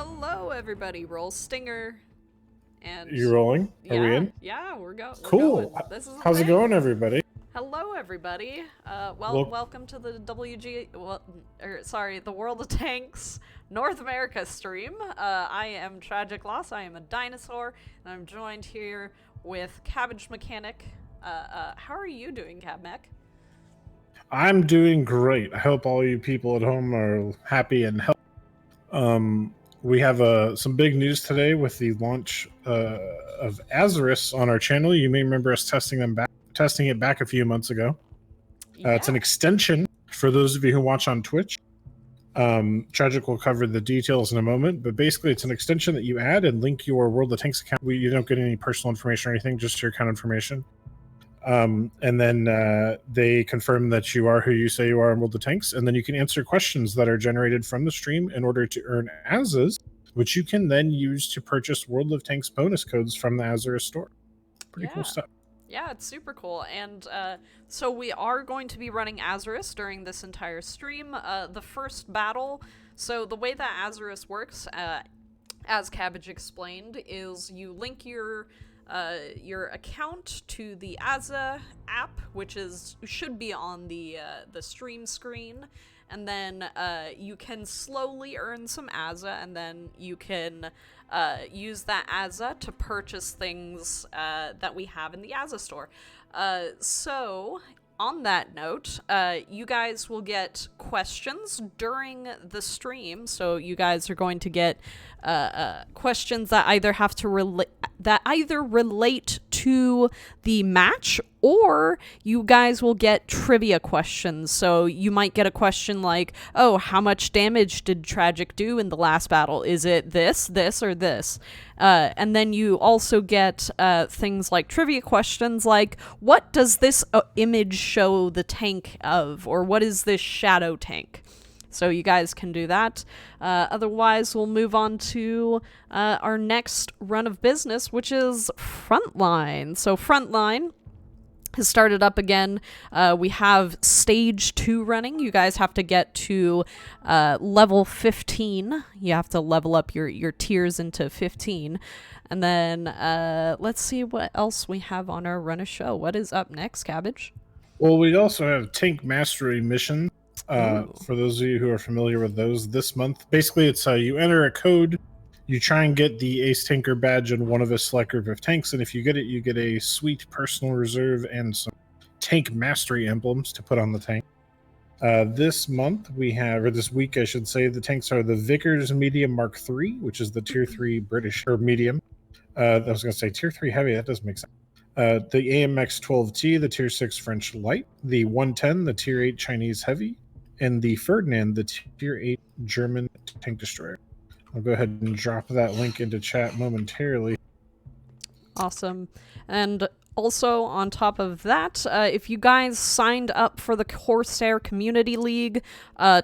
Hello, everybody. Roll Stinger. And You rolling? Are we in? yeah, we're going. Cool. This is a How's it thing. going, everybody? Hello, everybody. Well, Welcome to the the World of Tanks North America stream. I am Tragic Loss. I am a dinosaur, and I'm joined here with Cabbage Mechanic. How are you doing, Cab Mech? I'm doing great. I hope all you people at home are happy and healthy. We have some big news today with the launch of Azarus on our channel. You may remember us testing it back a few months ago. It's an extension for those of you who watch on Twitch. Tragic will cover the details in a moment, but basically it's an extension that you add and link your World of Tanks account. You don't get any personal information or anything, just your account information. And then they confirm that you are who you say you are in World of Tanks, and then you can answer questions that are generated from the stream in order to earn Azas, which you can then use to purchase World of Tanks bonus codes from the Azarus store. Pretty cool stuff. Yeah, it's super cool. And so we are going to be running Azarus during this entire stream. The first battle, so the way that Azarus works, as Cabbage explained, is you link your account to the Aza app, which should be on the stream screen, and then you can slowly earn some Aza, and then you can use that Aza to purchase things that we have in the Aza store. So on that note, you guys will get questions during the stream. So you guys are going to get questions that either have to relate to the match, or you guys will get trivia questions. So you might get a question like, oh, how much damage did Tragic do in the last battle? Is it this, or this? And then you also get things like trivia questions like, what does this image show the tank of? Or what is this shadow tank? So you guys can do that. Otherwise, we'll move on to our next run of business, which is Frontline. So Frontline has started up again. We have stage 2 running. You guys have to get to level 15. You have to level up your tiers into 15. And then let's see what else we have on our run of show. What is up next, Cabbage? Well, we also have Tank Mastery missions. For those of you who are familiar with those, this month, basically it's you enter a code, you try and get the Ace Tanker badge in one of a select group of tanks, and if you get it, you get a sweet personal reserve and some Tank Mastery emblems to put on the tank. This month we have, or this week I should say, the tanks are the Vickers Medium Mark III, which is the Tier 3 British, or medium. I was going to say Tier 3 Heavy, that doesn't make sense. The AMX 12T, the Tier 6 French Light, the 110, the Tier 8 Chinese Heavy, and the Ferdinand, the Tier 8 German tank destroyer. I'll go ahead and drop that link into chat momentarily. Awesome. And also, on top of that, if you guys signed up for the Corsair Community League,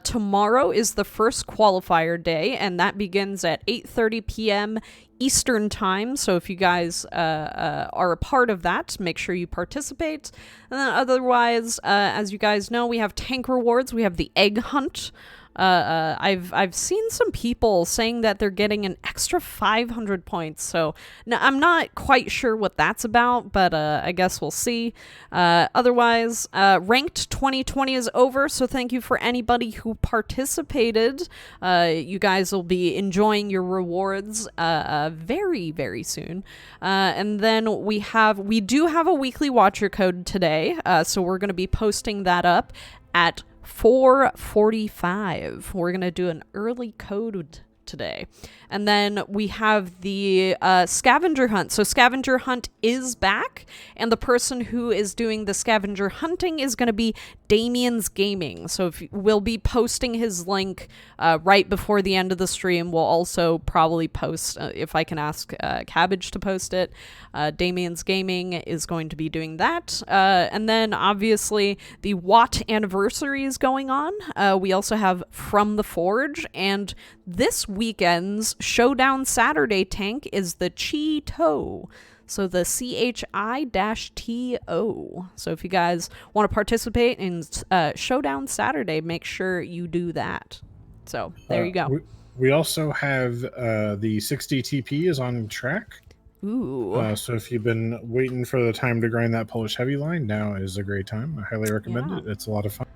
tomorrow is the first qualifier day, and that begins at 8:30 p.m. Eastern Time. So if you guys are a part of that, make sure you participate. And then otherwise, as you guys know, we have tank rewards. We have the Egg Hunt. I've seen some people saying that they're getting an extra 500 points, so I'm not quite sure what that's about, but I guess we'll see. Otherwise, Ranked 2020 is over, so thank you for anybody who participated. You guys will be enjoying your rewards very, very soon. And then we do have a weekly watcher code today, so we're going to be posting that up at 4:45. We're going to do an early code today. And then we have the scavenger hunt. So scavenger hunt is back, and the person who is doing the scavenger hunting is going to be Damien's Gaming. So we'll be posting his link right before the end of the stream. We'll also probably post, if I can ask Cabbage to post it, Damien's Gaming is going to be doing that. And then obviously the Watt anniversary is going on. We also have From the Forge, and this weekend's Showdown Saturday tank is the Chi-To. So the CHI-TO. So if you guys want to participate in Showdown Saturday, make sure you do that. So there you go. We also have the 60 TP is on track. Ooh. So if you've been waiting for the time to grind that Polish heavy line, now is a great time. I highly recommend Yeah. it. It's a lot of fun.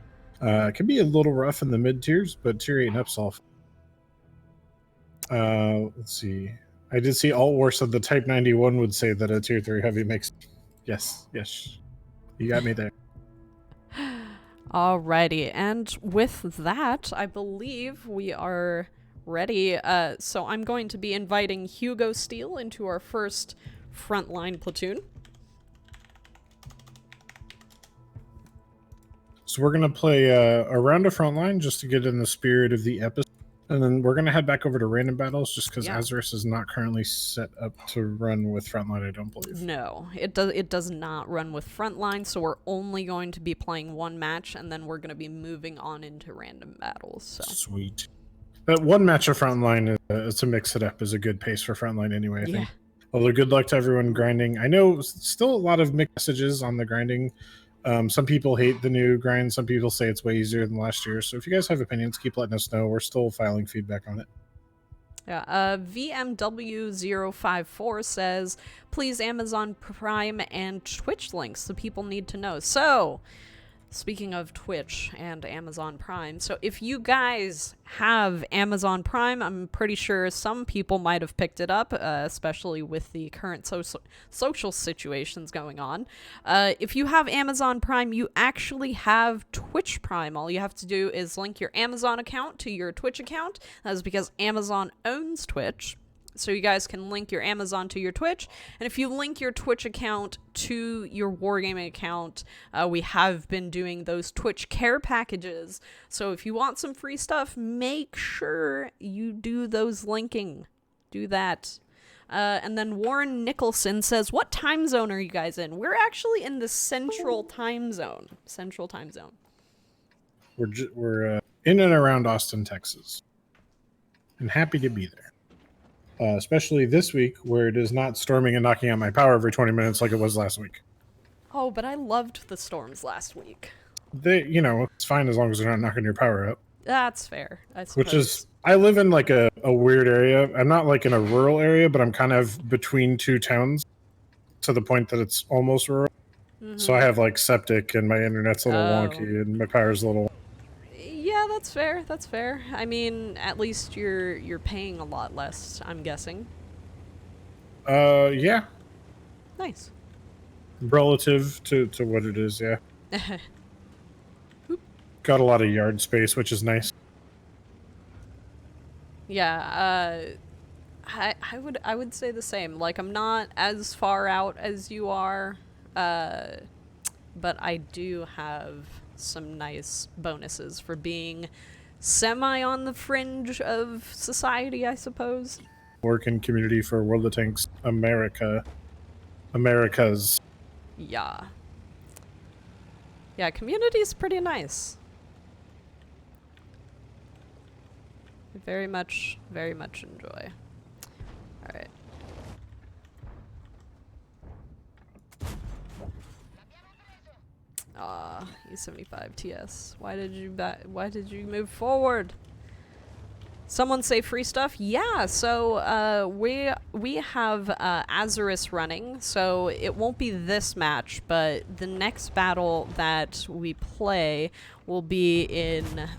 It can be a little rough in the mid tiers, but tier 8 and up's all fun. Let's see. I did see Alt War said the Type 91 would say that a tier 3 heavy makes. Yes. You got me there. Alrighty, and with that, I believe we are ready. So I'm going to be inviting Hugo Steele into our first frontline platoon. So we're going to play a round of frontline just to get in the spirit of the episode. And then we're going to head back over to random battles just because Azarus is not currently set up to run with frontline, I don't believe. No, it does not run with frontline, so we're only going to be playing one match, and then we're going to be moving on into random battles. So sweet. But one match of frontline to mix it up is a good pace for frontline anyway, I think. Although good luck to everyone grinding. I know still a lot of mixed messages on the grinding. Some people hate the new grind. Some people say it's way easier than last year. So if you guys have opinions, keep letting us know. We're still filing feedback on it. Yeah, VMW054 says, please Amazon Prime and Twitch links the people need to know. So, speaking of Twitch and Amazon Prime, so if you guys have Amazon Prime, I'm pretty sure some people might have picked it up, especially with the current social situations going on. If you have Amazon Prime, you actually have Twitch Prime. All you have to do is link your Amazon account to your Twitch account. That is because Amazon owns Twitch. So you guys can link your Amazon to your Twitch, and if you link your Twitch account to your Wargaming account, we have been doing those Twitch care packages. So if you want some free stuff, make sure you do those linking. Do that. And then Warren Nicholson says, what time zone are you guys in? We're actually in the Central Time Zone. Central Time Zone. We're in and around Austin, Texas. And happy to be there. Especially this week, where it is not storming and knocking out my power every 20 minutes like it was last week. Oh, but I loved the storms last week. It's fine as long as they're not knocking your power up. That's fair, I suppose. Which is, I live in like a weird area. I'm not like in a rural area, but I'm kind of between two towns to the point that it's almost rural. Mm-hmm. So I have like septic and my internet's a little wonky and my power's a little... Yeah, that's fair. That's fair. I mean, at least you're paying a lot less, I'm guessing. Yeah. Nice. Relative to what it is, yeah. Got a lot of yard space, which is nice. Yeah, I would say the same. Like, I'm not as far out as you are, but I do have some nice bonuses for being semi on the fringe of society, I suppose. Work in community for World of Tanks Americas. Yeah, community's pretty nice. Very much enjoy. All right. E75 TS. Why did you move forward? Someone say free stuff? Yeah, so we have Azarus running, so it won't be this match, but the next battle that we play will be in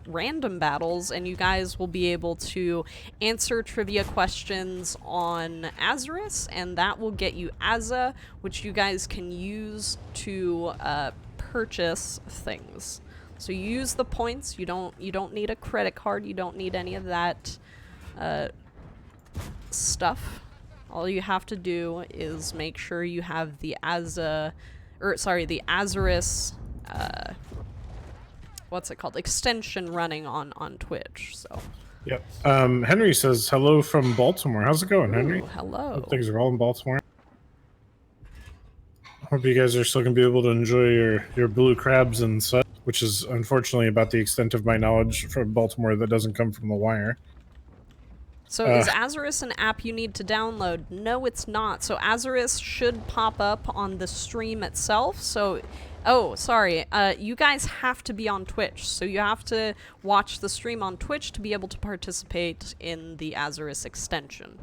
random battles, and you guys will be able to answer trivia questions on Azarus, and that will get you Azza, which you guys can use to purchase things. So you use the points. You don't need a credit card. You don't need any of that stuff. All you have to do is make sure you have the Azarus what's it called? Extension running on Twitch. So. Yep. Henry says hello from Baltimore. How's it going, Henry? Hello. Hope things are all in Baltimore. Hope you guys are still gonna be able to enjoy your blue crabs and such, which is unfortunately about the extent of my knowledge from Baltimore that doesn't come from the wire. So is Azarus an app you need to download? No, it's not. So Azarus should pop up on the stream itself. So Oh, sorry. You guys have to be on Twitch, so you have to watch the stream on Twitch to be able to participate in the Azarus extension.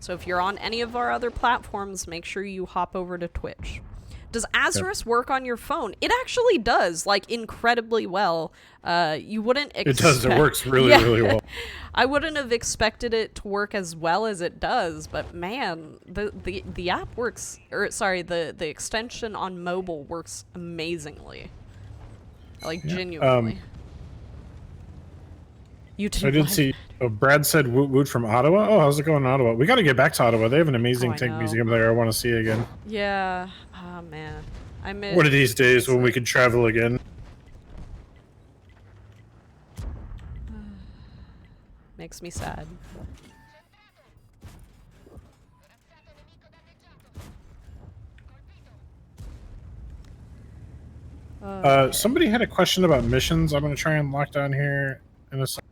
So if you're on any of our other platforms, make sure you hop over to Twitch. Does Azarus work on your phone? It actually does, like, incredibly well. You wouldn't expect... It does. It works really well. I wouldn't have expected it to work as well as it does, but man, the app works, or sorry, the extension on mobile works amazingly. Like, genuinely. YouTube I did Live. see. Oh, Brad said woot woot from Ottawa. Oh, how's it going in Ottawa? We got to get back to Ottawa. They have an amazing I tank know. museum there. I want to see again. Yeah. Oh man, I miss. One of these days when we can travel again. Makes me sad. Somebody had a question about missions. I'm going to try and lock down here in a second.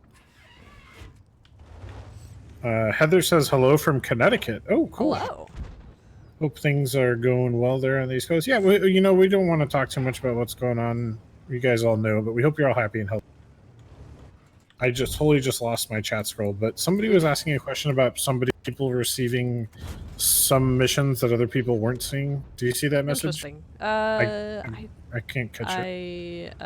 Heather says hello from Connecticut. Oh, cool. Hello. Hope things are going well there on the East Coast. Yeah, we don't want to talk too much about what's going on. You guys all know, but we hope you're all happy and healthy. I just totally lost my chat scroll, but somebody was asking a question about people receiving some missions that other people weren't seeing. Do you see that message? Interesting. I can't catch it.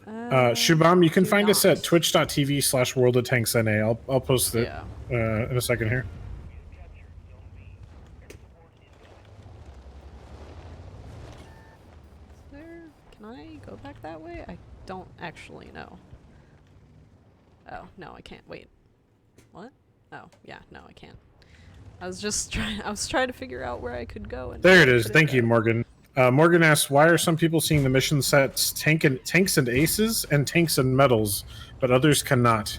Shubham, you can find us at twitch.tv/worldoftanksna. I'll post it in a second here. Can I go back that way? I don't actually know. Oh, no, I can't. Wait. What? Oh, yeah, no, I can't. I was trying to figure out where I could go. And there it is. Thank you, Morgan. Morgan asks, why are some people seeing the mission sets tanks and aces and tanks and medals, but others cannot?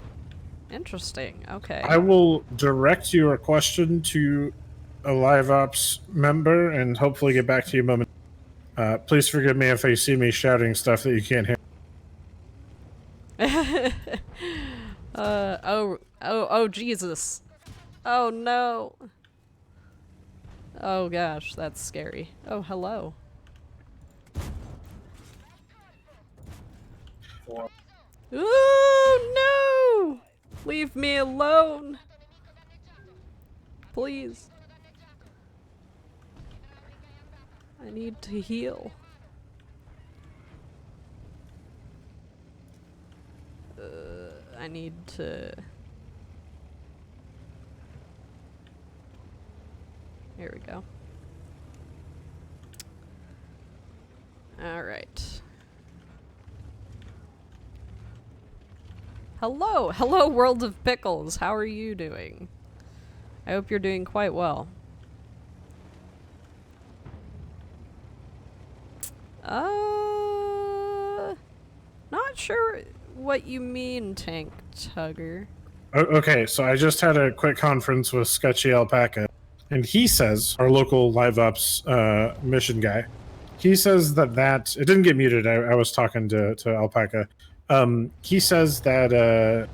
Interesting. Okay. I will direct your question to a live ops member and hopefully get back to you a moment. Please forgive me if you see me shouting stuff that you can't hear. Oh, Jesus. Oh, no. Oh, gosh, that's scary. Oh, hello. Oh, no! Leave me alone. Please. I need to heal. I need to... Here we go. Alright. Hello! Hello, World of Pickles! How are you doing? I hope you're doing quite well. Not sure what you mean, Tank Tugger. Okay, so I just had a quick conference with Sketchy Alpaca, and he says, our local live ops mission guy, he says that it didn't get muted. I was talking to Alpaca. He says that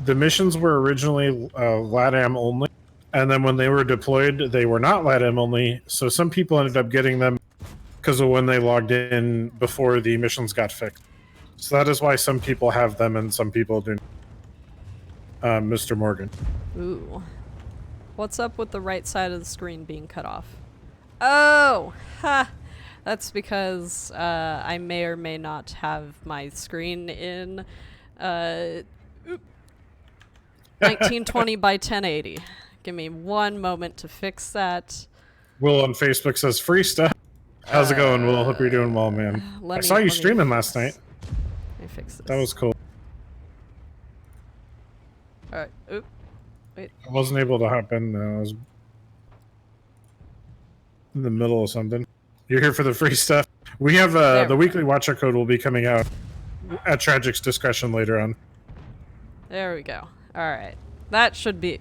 the missions were originally LATAM only, and then when they were deployed, they were not LATAM only. So some people ended up getting them because of when they logged in before the missions got fixed. So that is why some people have them and some people do. Mr. Morgan. Ooh. What's up with the right side of the screen being cut off? Oh! Ha! That's because I may or may not have my screen in 1920 by 1080. Give me one moment to fix that. Will on Facebook says free stuff. How's it going, Will? Hope you're doing well, man. I saw you streaming last night. Let me fix this. That was cool. Alright. Oop. Wait. I wasn't able to hop in. I was in the middle of something. You're here for the free stuff. We have the weekly watcher code will be coming out at Tragic's discretion later on. There we go. Alright. That should be...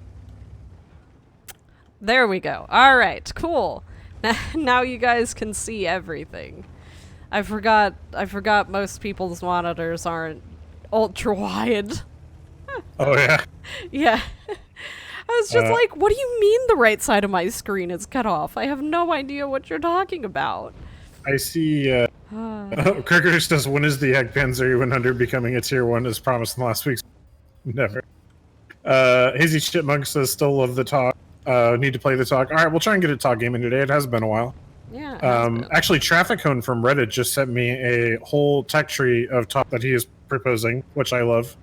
There we go. Alright, cool. Now you guys can see everything. I forgot most people's monitors aren't ultra wide. Oh yeah. Yeah. was just like, what do you mean the right side of my screen is cut off? I have no idea what you're talking about. I see. Cricketer says, when is the Panzer 100 becoming a tier 1 as promised in last week's? Never. Hazy Chipmunk says, still love the talk. Need to play the talk. All right, we'll try and get a talk game in today. It has been a while. Yeah. It has been. Actually, Traffic Cone from Reddit just sent me a whole tech tree of talk that he is proposing, which I love.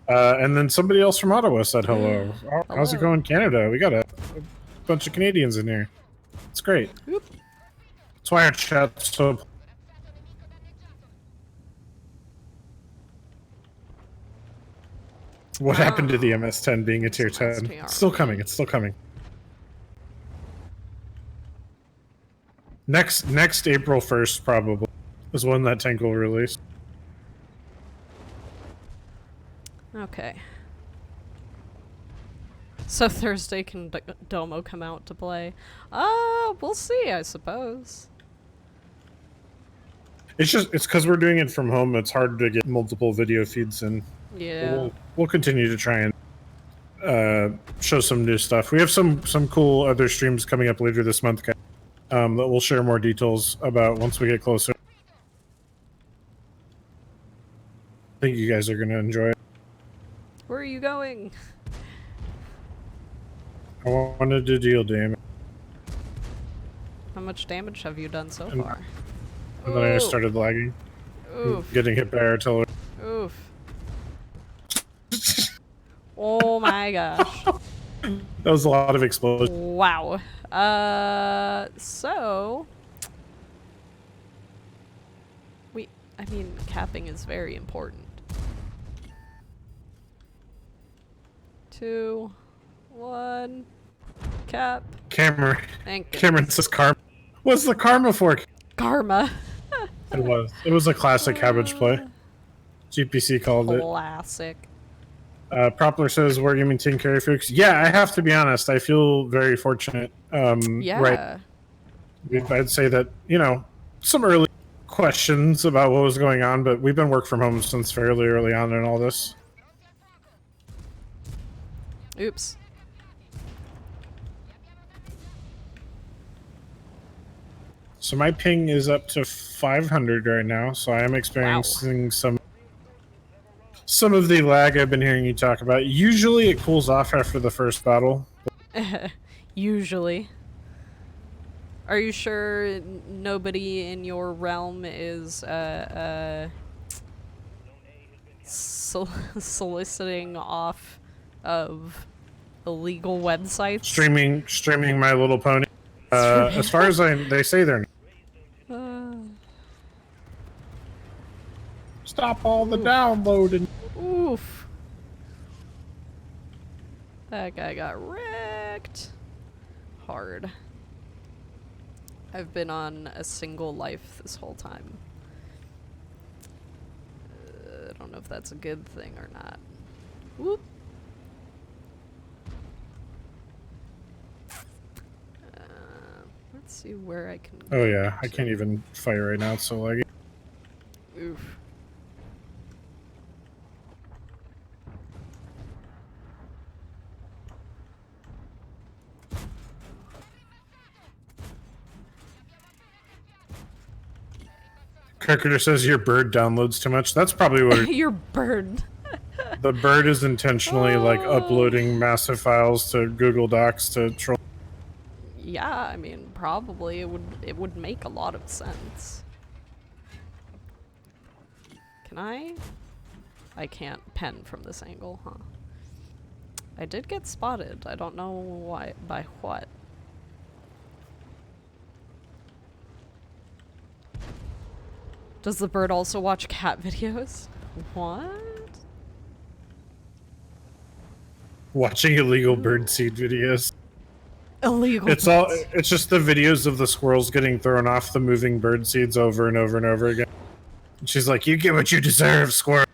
And then somebody else from Ottawa said hello. How's it going, Canada? We got a bunch of Canadians in here. It's great. Oop. That's why our chat's so... What happened to the MS-10 being a tier 10? It's still coming. It's still coming. Next April 1st, probably, is when that tank will release. Okay. So Thursday can Domo come out to play? We'll see, I suppose. It's because we're doing it from home. It's hard to get multiple video feeds in. Yeah. We'll continue to try and show some new stuff. We have some cool other streams coming up later this month, guys, that we'll share more details about once we get closer. I think you guys are going to enjoy it. Where are you going? I wanted to deal damage. How much damage have you done so And- far? And then I started lagging. Oof. Getting hit by artillery. Oof. Oh my gosh. That was a lot of explosions. Wow. So... I mean, capping is very important. 2, 1, cap. Cameron Thank you. Cameron says karma. What's the karma for? Karma. It was. It was a classic cabbage play. GPC called it. Classic. Propler says, Wargaming Team Carry Fuchs. Yeah, I have to be honest. I feel very fortunate. Yeah. Right. I'd say that, some early questions about what was going on, but we've been work from home since fairly early on in all this. Oops. So my ping is up to 500 right now, so I am experiencing some of the lag I've been hearing you talk about. Usually it cools off after the first battle. Usually. Are you sure nobody in your realm is soliciting off of illegal websites? Streaming My Little Pony. As far as they say they're not. Stop all the downloading. Oof. That guy got wrecked. Hard. I've been on a single life this whole time. I don't know if that's a good thing or not. Whoop. Let's see where I can Oh yeah, I can't even fire right now, it's so laggy. Oof. Cricketer says your bird downloads too much. That's probably what it, Your bird. the bird is intentionally like uploading massive files to Google Docs to troll. Yeah, I mean, probably it would make a lot of sense. Can I? I can't pen from this angle, huh? I did get spotted. I don't know why, by what. Does the bird also watch cat videos? What? Watching illegal birdseed videos. Illegal. It's just the videos of the squirrels getting thrown off the moving bird seeds over and over and over again. And she's like, you get what you deserve, squirrel.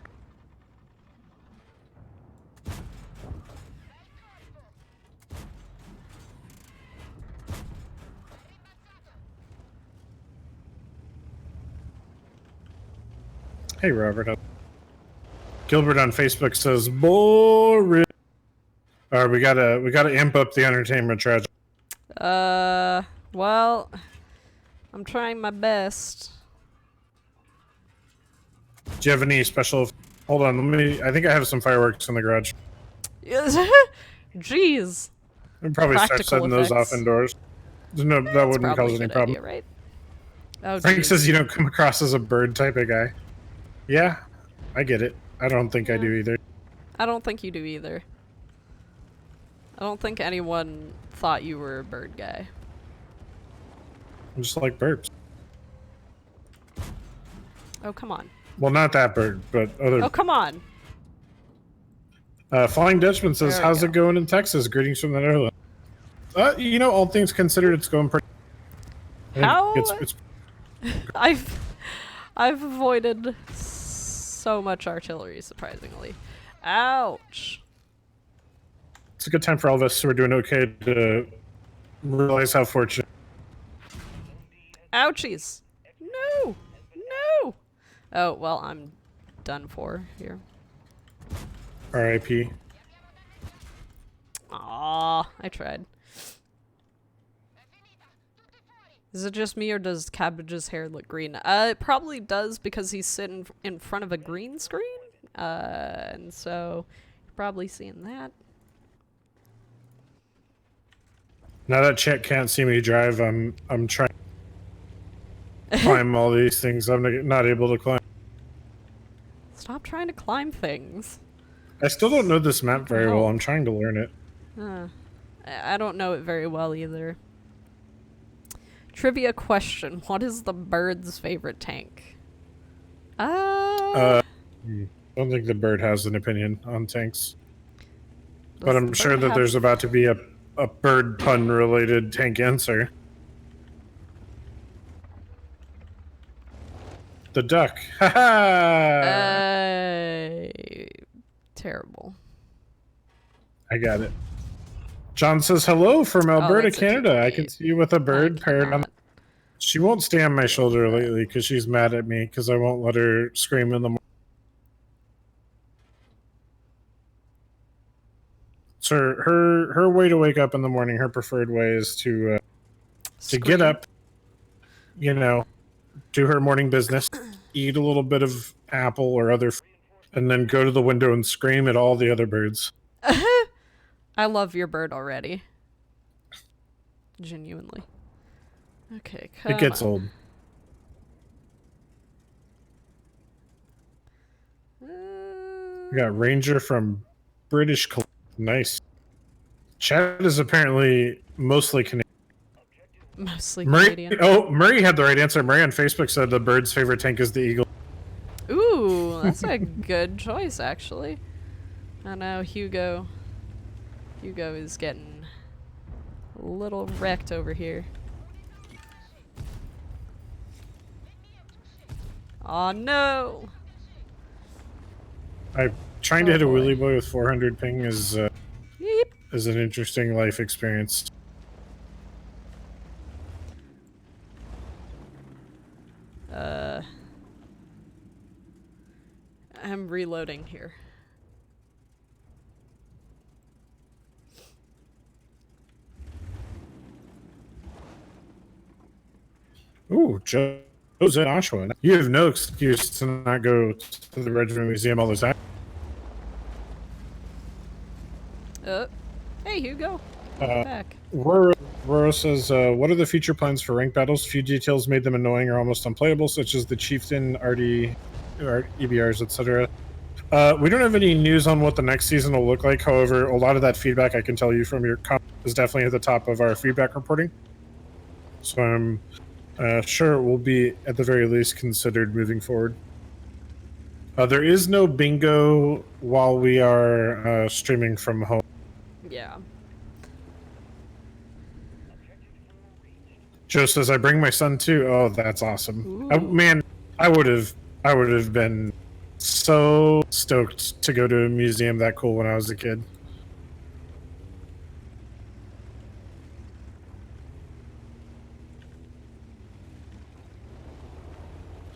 Hey, Robert. Gilbert on Facebook says, boring. All right, we gotta amp up the entertainment tragedy. Well, I'm trying my best. Do you have any special? Hold on, let me. I think I have some fireworks in the garage. Yes. Jeez. We probably start Practical setting those off effects. indoors. No, that That's wouldn't probably cause a any good problem. idea, right? Oh, Frank geez. says you don't come across as a bird type of guy. Yeah, I get it. I don't think I Yeah. do either. I don't think you do either. I don't think anyone thought you were a bird guy. I just like birds. Oh, come on. Well, not that bird, but other. Oh, come on. Flying Dutchman says, There we "How's go. it going in Texas? Greetings from the Netherlands." You know, all things considered, it's going pretty. I think How? It's I've avoided so much artillery, surprisingly. Ouch. a good time for all of us who are doing okay to realize how fortunate. Ouchies. No. No. Oh, well, I'm done for here. R.I.P. Aw, I tried. Is it just me or does Cabbage's hair look green? It probably does because he's sitting in front of a green screen. And so you're probably seeing that. Now that Chet can't see me drive, I'm trying to climb all these things. I'm not able to climb. Stop trying to climb things. I still don't know this map very well. hell? I'm trying to learn it. I don't know it very well either. Trivia question. What is the bird's favorite tank? Don't think the bird has an opinion on tanks. But does I'm the sure bird that have- there's about to be a bird pun related tank answer. The duck. Haha! Terrible. I got it. John says hello from Alberta, that's a cute Canada. I tweet. can see you with a bird I paired on. cannot. She won't stay on my shoulder lately because she's mad at me because I won't let her scream in the morning. So her way to wake up in the morning, her preferred way is to get Scream. up, you know, do her morning business, eat a little bit of apple or other, and then go to the window and scream at all the other birds. I love your bird already. Genuinely. Okay, come It gets on. old. We got Ranger from British Columbia. Nice. Chad is apparently mostly Canadian. Mostly Murray, Canadian. oh, Murray had the right answer. Murray on Facebook said the bird's favorite tank is the Eagle. Ooh, that's a good choice, actually. I know Hugo. Hugo is getting a little wrecked over here. Oh no! Trying to Oh, hit a boy. wheelie boy with 400 ping is Yeep. an interesting life experience. I'm reloading here. Ooh, Joe's in Oshawa. You have no excuse to not go to the Regiment Museum all the time. Hey Hugo, Uh, back. Roro says, what are the future plans for ranked battles? Few details made them annoying or almost unplayable, such as the Chieftain, RD, or EBRs, etc. We don't have any news on what the next season will look like. However, a lot of that feedback I can tell you from your comments is definitely at the top of our feedback reporting. So I'm sure it will be, at the very least, considered moving forward. There is no bingo while we are streaming from home. Yeah. Joe says, "I bring my son too." Oh, that's awesome. Ooh. Man, I would have been so stoked to go to a museum that cool when I was a kid.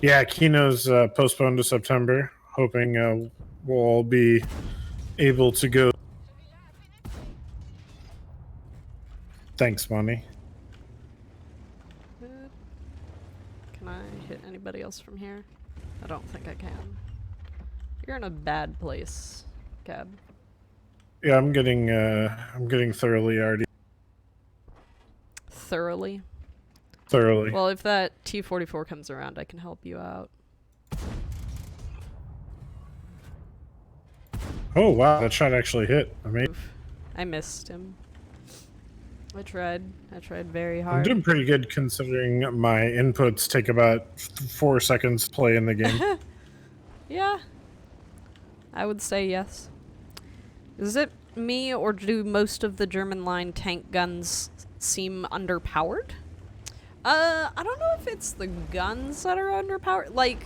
Yeah, Kino's postponed to September. Hoping we'll all be able to go. Thanks, money. Can I hit anybody else from here? I don't think I can. You're in a bad place, Cab. Yeah, I'm getting thoroughly already. Thoroughly? Thoroughly. Well, if that T-44 comes around, I can help you out. Oh wow, that shot actually hit. Amazing. Oof. I missed him. I tried very I'm hard. doing pretty good considering my inputs take about 4 seconds to play in the game. Yeah. I would say yes. Is it me, or do most of the German line tank guns seem underpowered? I don't know if it's the guns that are underpowered. Like,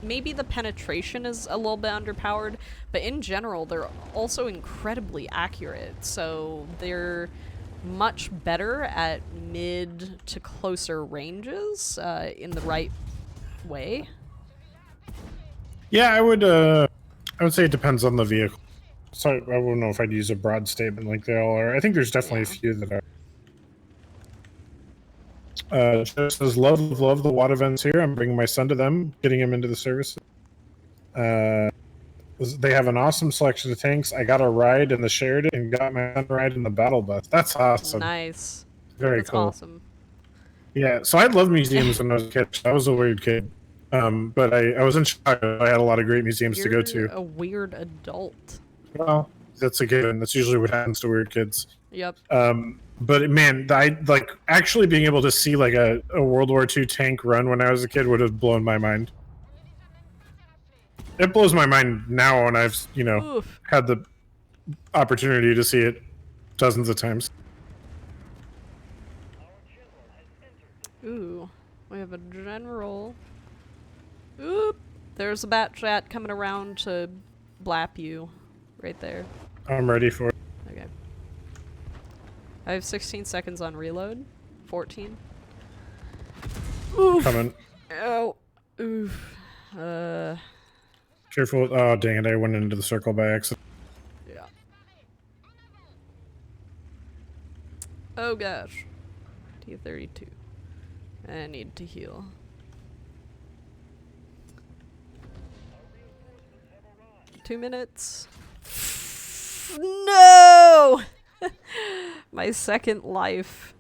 maybe the penetration is a little bit underpowered, but in general, they're also incredibly accurate. So they're much better at mid to closer ranges in the right way. Yeah, I would say it depends on the vehicle. So I don't know if I'd use a broad statement like they all are. I think there's definitely a few that are. Just says love the WAD events here. I'm bringing my son to them, getting him into the service. They have an awesome selection of tanks. I got a ride in the Sheridan and got my son a ride in the Battle Bus. That's awesome. Nice. Very That's cool. awesome. Yeah, so I loved museums when I was a kid. I was a weird kid. But I was in Chicago. I had a lot of great museums to go to. You're a weird adult. Well, that's a given. That's usually what happens to weird kids. Yep. But man, I like actually being able to see like a World War II tank run when I was a kid would have blown my mind. It blows my mind now when I've, Oof. had the opportunity to see it dozens of times. Ooh. We have a general. Oop. There's a bat chat coming around to blap you. Right there. I'm ready for it. Okay. I have 16 seconds on reload. 14. Oof. Coming. Ow. Oof. Careful. Oh, dang it. I went into the circle by accident. Yeah. Oh gosh. T-32. I need to heal. Two minutes. No! My second life.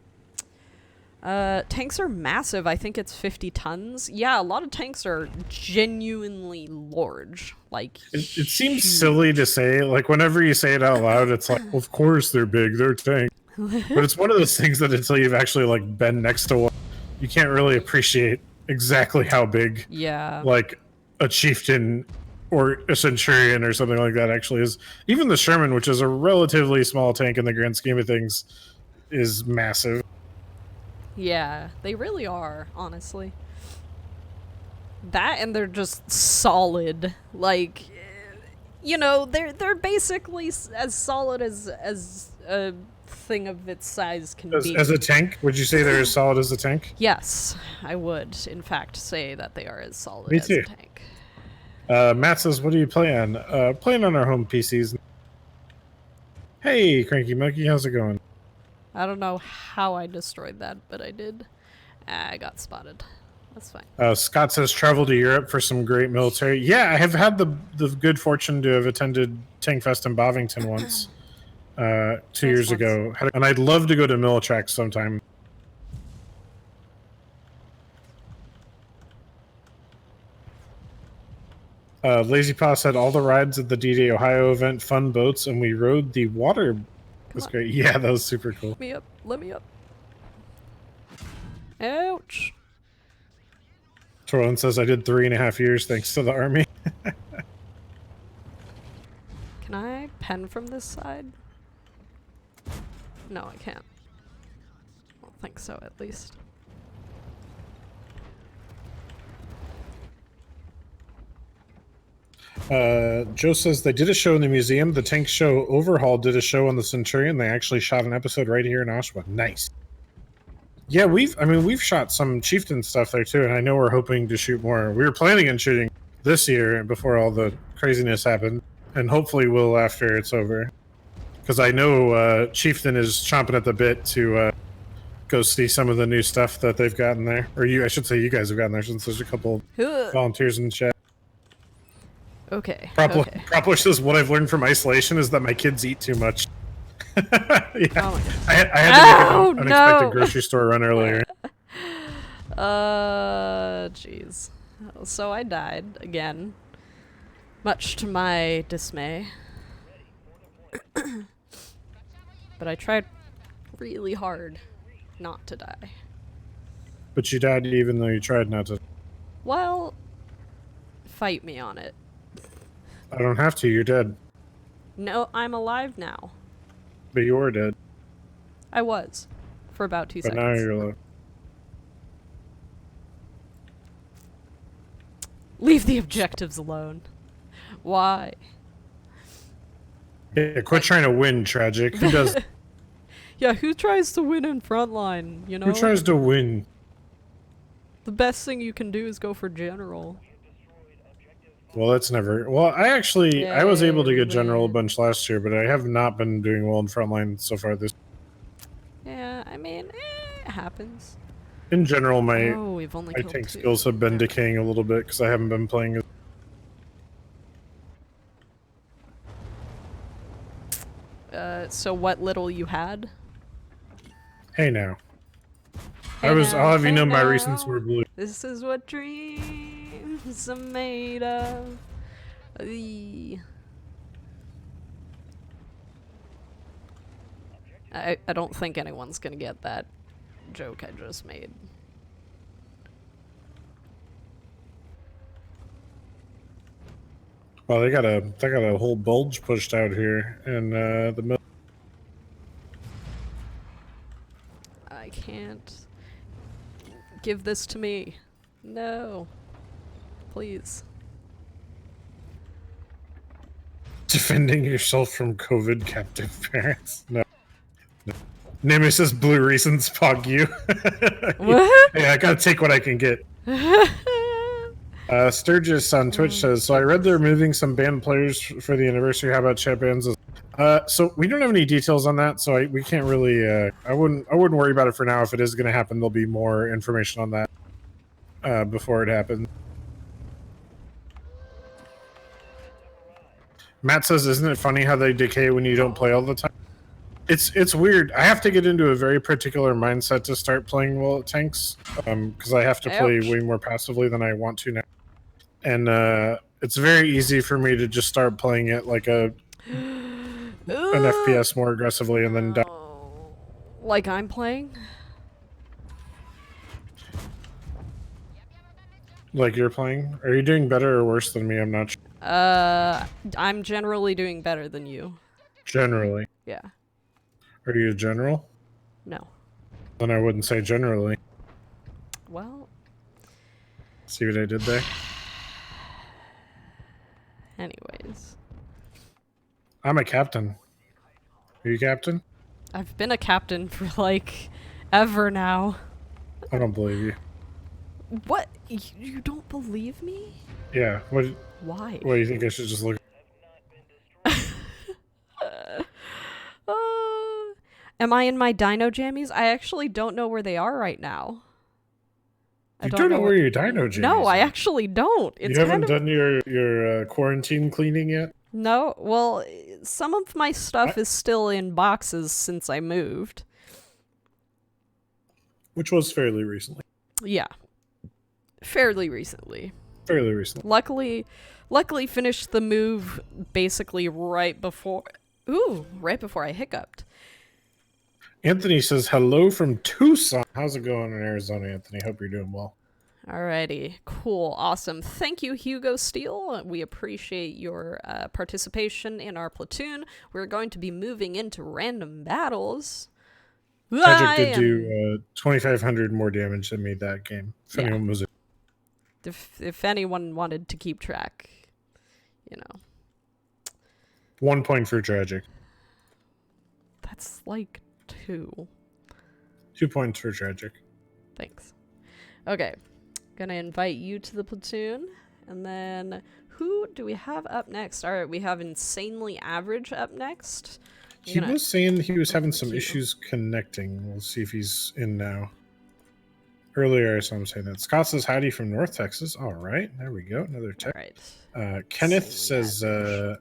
Tanks are massive. I think it's 50 tons. Yeah, a lot of tanks are genuinely large. Like, It seems silly to say. Like, whenever you say it out loud, it's like, well, of course they're big. They're tanks. But it's one of those things that until you've actually, like, been next to one, you can't really appreciate exactly how big, yeah. like, a chieftain or a centurion or something like that actually is. Even the Sherman, which is a relatively small tank in the grand scheme of things, is massive. Yeah, they really are, honestly. That and they're just solid. Like, they're basically as solid as a thing of its size can be. As a tank? Would you say they're as solid as a tank? Yes, I would, in fact, say that they are as solid Me as too. a tank. Matt says, what do you play on? Playing on our home PCs. Hey, Cranky Monkey, how's it going? I don't know how I destroyed that, but I did. I got spotted. That's fine. Scott says, travel to Europe for some great military. Yeah, I have had the good fortune to have attended Tank Fest in Bovington once, 2 years ago. And I'd love to go to Millitrax sometime. Lazy Paw said, all the rides at the D-Day Ohio event, fun boats, and we rode the water. That's great. Yeah, that was super cool. Let me up. Let me up. Ouch. Torlin says, I did 3.5 years thanks to the army. Can I pen from this side? No, I can't. I don't think so, at least. Joe says they did a show in the museum. The Tank Show Overhaul did a show on the Centurion. They actually shot an episode right here in Oshawa. Nice. Yeah, we've shot some Chieftain stuff there too, and I know we're hoping to shoot more. We were planning on shooting this year before all the craziness happened, and hopefully we'll after it's over. because I know Chieftain is chomping at the bit to go see some of the new stuff that they've gotten there. Or I should say you guys have gotten there, since there's a couple volunteers in the chat. Okay. Propler says, what I've learned from isolation is that my kids eat too much. Yeah. Oh I had to make an unexpected grocery store run earlier. Jeez. So I died again, much to my dismay. But I tried really hard not to die. But you died even though you tried not to. Well, fight me on it. I don't have to, you're dead. No, I'm alive now. But you were dead. I was. For about 2 But seconds. now you're alive. Leave the objectives alone. Why? Yeah, quit trying to win, Tragic. Who does? Yeah, who tries to win in frontline, you know? Who tries to win? The best thing you can do is go for general. Well, that's never... Well, I was able to get general a win. bunch last year, but I have not been doing well in frontline so far this... Yeah, I mean, it happens. In general, my We've only killed tank 2. skills have been decaying a little bit because I haven't been playing as... So what little you had? Hey now. Hey I'll now, have you hey know my now. recents were blue. This is what dreams are made of. Eee. I don't think anyone's gonna get that joke I just made. Well, they got a whole bulge pushed out here in the middle. I can't give this to me. No. Please. Defending yourself from COVID captive parents. No. Nemesis Blue Reasons Pog you. What? Yeah, I gotta take what I can get. Sturgis on Twitch says, so I read they're moving some band players for the anniversary. How about chat bands? So we don't have any details on that, so we can't really. I wouldn't worry about it for now. If it is going to happen, there'll be more information on that before it happens. Matt says, isn't it funny how they decay when you don't play all the time? It's weird. I have to get into a very particular mindset to start playing well at tanks, because I have to play way more passively than I want to now. And it's very easy for me to just start playing it like an FPS more aggressively and then die. Like I'm playing? Like you're playing? Are you doing better or worse than me? I'm not sure. I'm generally doing better than you. Generally. Yeah. Are you a general? No. Then I wouldn't say generally. Well. See what I did there? Anyways. I'm a captain. Are you captain? I've been a captain for like ever now. I don't believe you. What? You don't believe me? Yeah. What? Why? What do you think I should just look? Am I in my dino jammies? I actually don't know where they are right now. You don't know where your dino jammies No, I are. actually don't. It's You haven't done your quarantine cleaning yet? No, well, some of my stuff is still in boxes since I moved. Which was fairly recently. Yeah. Fairly recently. Fairly recently. Luckily finished the move basically right before I hiccuped. Anthony says hello from Tucson. How's it going in Arizona, Anthony? Hope you're doing well. Alrighty, cool, awesome. Thank you, Hugo Steele. We appreciate your participation in our platoon. We're going to be moving into random battles. Tragic did do 2,500 more damage than me that game. If anyone was... If anyone wanted to keep track, you know. 1 point for Tragic. That's like 2. 2 points for Tragic. Thanks. Okay. Gonna invite you to the platoon. And then who do we have up next? Alright, we have Insanely Average up next. He was saying he was having some issues connecting. We'll see if he's in now. Earlier, I saw him saying that. Scott says howdy from North Texas. All right, there we go. Another text. Right. Kenneth says, I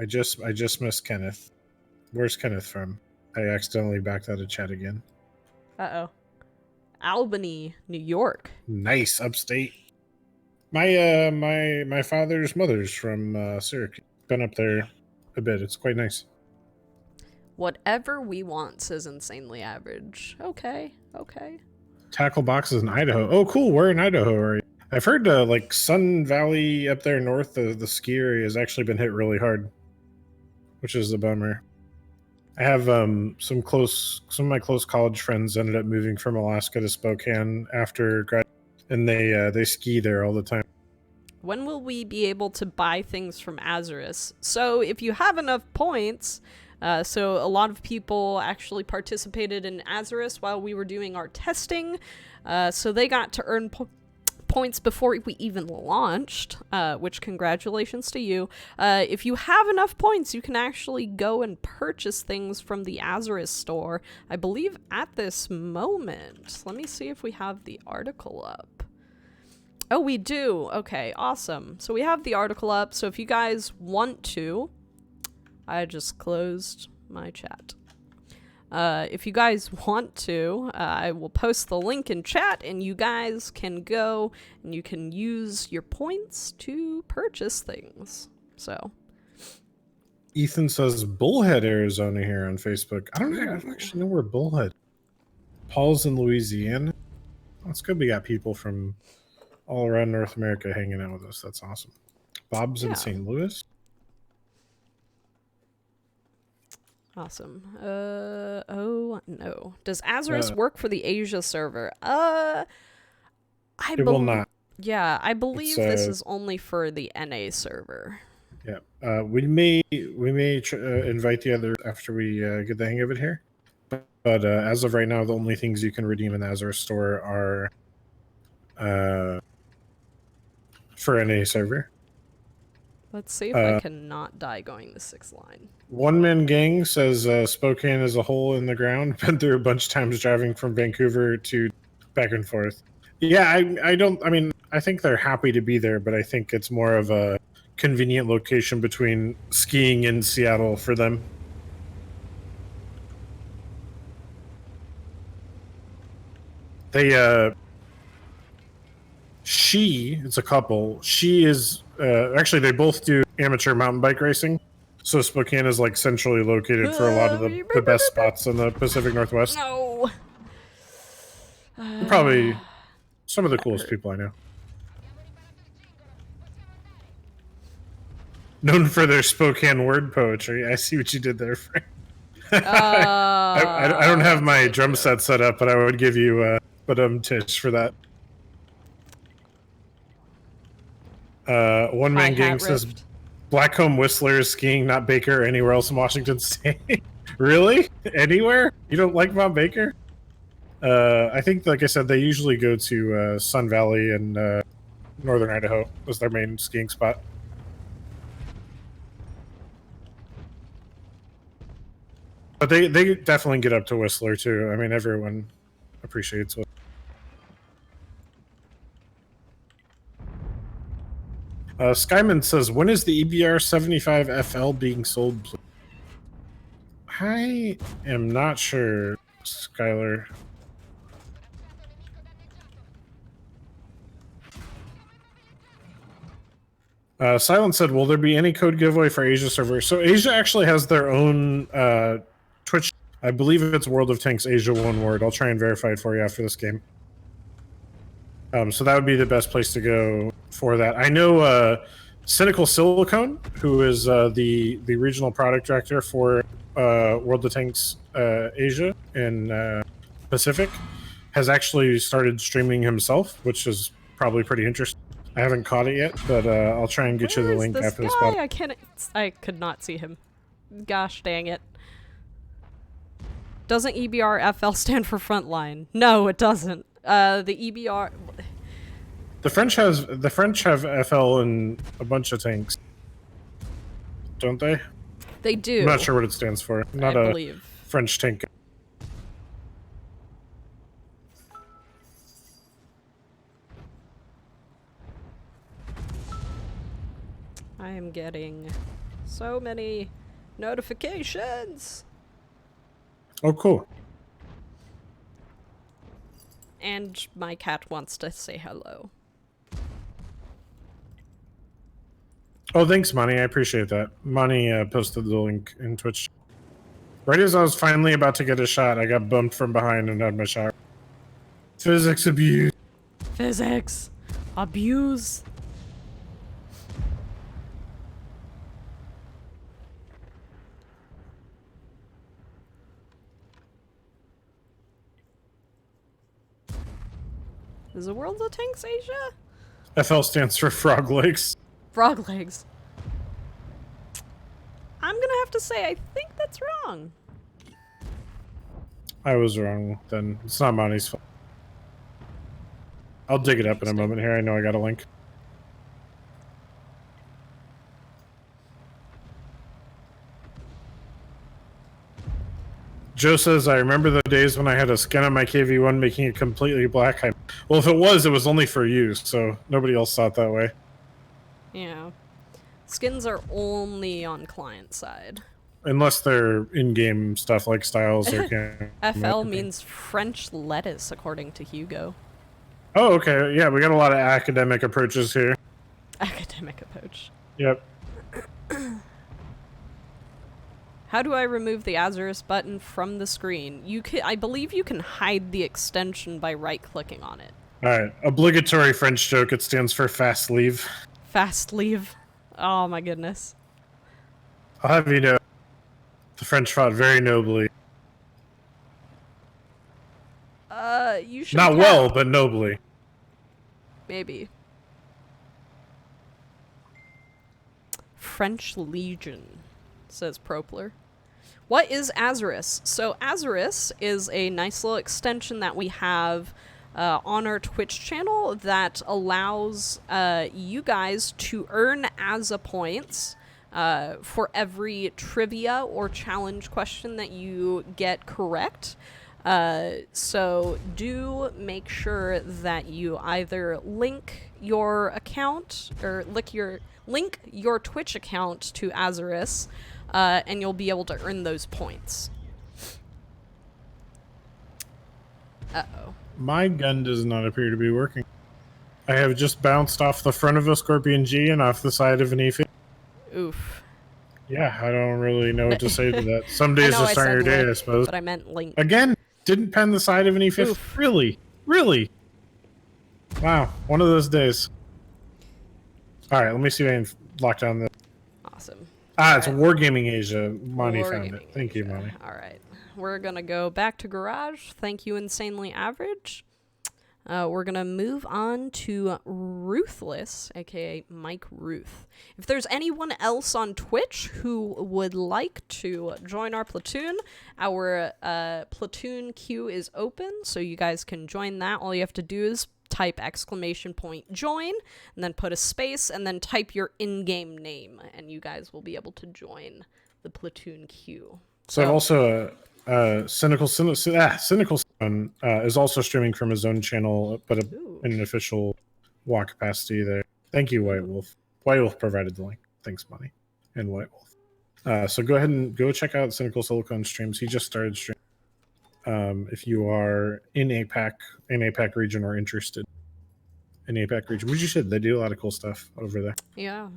just missed Kenneth. Where's Kenneth from? I accidentally backed out of chat again. Uh-oh. Albany, New York. Nice, upstate. My father's mother's from Syracuse. Been up there a bit. It's quite nice. Whatever we want, says Insanely Average. Okay. Tackle boxes in Idaho. Oh, cool. Where in Idaho are you? I've heard like Sun Valley up there north, the ski area has actually been hit really hard, which is a bummer. I have some of my close college friends ended up moving from Alaska to Spokane after grad, and they ski there all the time. When will we be able to buy things from Azarus? So if you have enough points, so a lot of people actually participated in Azarus while we were doing our testing, so they got to earn points before we even launched, which congratulations to you. If you have enough points, you can actually go and purchase things from the Azarus store, I believe at this moment. Let me see if we have the article up. Oh, we do. Okay, awesome. So we have the article up, so if you guys want to, I just closed my chat. If you guys want to, I will post the link in chat, and you guys can go and you can use your points to purchase things. So, Ethan says Bullhead, Arizona here on Facebook. I don't actually know where Bullhead. Paul's in Louisiana. Oh, it's good we got people from all around North America hanging out with us. That's awesome. Bob's in St. Louis. Awesome. Oh no. Does Azarus work for the Asia server? It will not. Yeah, I believe this is only for the NA server. Yeah. We may invite the others after we get the hang of it here. But as of right now, the only things you can redeem in the Azarus store are for NA server. Let's see if I can not die going the 6th line. One Man Gang says Spokane is a hole in the ground. Been through a bunch of times driving from Vancouver to back and forth. Yeah, I think they're happy to be there, but I think it's more of a convenient location between skiing in Seattle for them. It's a couple. She is actually they both do amateur mountain bike racing. So Spokane is like centrally located for a lot of the best spots in the Pacific Northwest. No. Probably some of the coolest people I know. Known for their Spokane word poetry. I see what you did there, Frank. I don't have my drum set set up, but I would give you tish for that. One Man Gang says Blackcomb Whistler is skiing, not Baker, or anywhere else in Washington State. Really? Anywhere? You don't like Mount Baker? I think, like I said, they usually go to Sun Valley and northern Idaho as their main skiing spot. But they definitely get up to Whistler, too. I mean, everyone appreciates Whistler. Skyman says, when is the EBR 75 FL being sold? I am not sure, Skylar. Silent said, will there be any code giveaway for Asia server? So Asia actually has their own Twitch. I believe it's World of Tanks Asia, one word. I'll try and verify it for you after this game. So that would be the best place to go for that. I know Cynical Silicone, who is the regional product director for World of Tanks Asia and Pacific, has actually started streaming himself, which is probably pretty interesting. I haven't caught it yet, but I'll try and get you the link after this spot. I could not see him. Gosh dang it. Doesn't EBR FL stand for frontline? No, it doesn't. The EBR... The French have FL in a bunch of tanks, don't they? They do. I'm not sure what it stands for. Not I a believe. French tank. I am getting so many notifications. Oh, cool. And my cat wants to say hello. Oh, thanks, Money. I appreciate that. Money posted the link in Twitch. Right as I was finally about to get a shot, I got bumped from behind and had my shot. Physics abuse. Physics. Abuse. Is the world of tanks Asia? FL stands for Frog Legs. Frog legs. I'm gonna have to say, I think that's wrong. I was wrong then. It's not Money's fault. I'll dig it up in a moment here. I know I got a link. Joe says, I remember the days when I had a skin on my KV-1 making it completely black. Well, if it was only for you, so nobody else saw it that way. Yeah. Skins are only on client side. Unless they're in-game stuff like styles or FL means French lettuce, according to Hugo. Oh, okay. Yeah, we got a lot of academic approaches here. Academic approach. Yep. How do I remove the Azurus button from the screen? You can, I believe you can hide the extension by right-clicking on it. Alright. Obligatory French joke. It stands for fast leave. Fast leave. Oh my goodness. I'll have you know, the French fought very nobly. You should Not well, but nobly. Maybe. French Legion, says Propler. What is Azurus? So Azurus is a nice little extension that we have on our Twitch channel that allows you guys to earn Aza points for every trivia or challenge question that you get correct. So do make sure that you either link your account or link your Twitch account to Azurus, and you'll be able to earn those points. Uh-oh. My gun does not appear to be working. I have just bounced off the front of a Scorpion G and off the side of an E50. Oof. Yeah, I don't really know what to say to that. Some days just aren't your day, I suppose. But I meant link. Again, didn't pen the side of an E50. Oof. Really? Really? Wow, one of those days. Alright, let me see if I can lock down the... Awesome. Ah, it's Wargaming Asia. Money found Wargaming it. Thank you, Money. Alright. We're gonna go back to Garage. Thank you, Insanely Average. We're gonna move on to Ruthless, aka Mike Ruth. If there's anyone else on Twitch who would like to join our platoon, our platoon queue is open, so you guys can join that. All you have to do is type !join, and then put a space, and then type your in-game name, and you guys will be able to join the platoon queue. So I've also Cynical Sun is also streaming from his own channel, but in an official WoW capacity there. Thank you, White Wolf. White Wolf provided the link. Thanks, Money. And White Wolf. So go ahead and go check out Cynical Silicon streams. He just started streaming. If you are in APAC region or interested in APAC region, which you should. They do a lot of cool stuff over there. Yeah.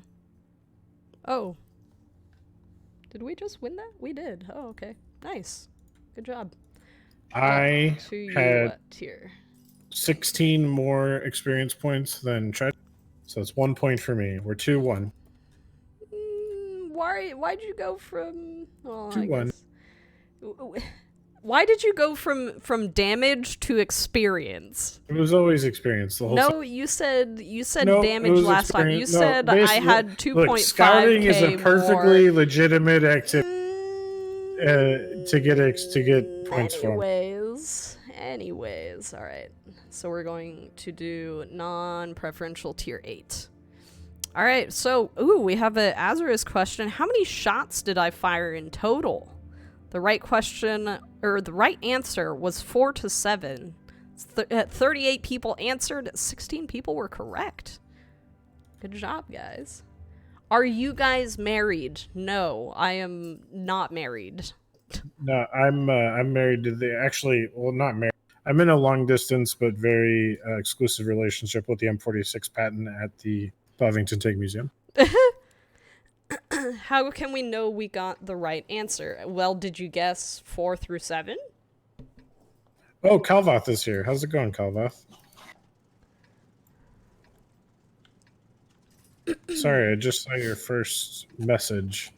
Oh. Did we just win that? We did. Oh, okay. Nice. Good job. I had tier 16 more experience points than Chet, so it's 1 point for me. We're 2-1. Why'd you go from 2-1? Why did you go from damage to experience? It was always experience the whole time. No, you said No, damage last time. You said I had 2.5k scouting is a perfectly more. legitimate activity to get points from. Anyways, all right. So we're going to do non-preferential tier 8. All right, so ooh, we have a Azarus question. How many shots did I fire in total? The right question, or the right answer, was 4 to 7. 38 people answered. 16 people were correct. Good job, guys. Are you guys married? No, I am not married. No, I'm married to the not married. I'm in a long distance but very exclusive relationship with the M46 patent at the Bovington Tank Museum. How can we know we got the right answer? Well, did you guess 4 through 7? Oh, Calvoth is here. How's it going, Calvoth? Sorry, I just saw your first message.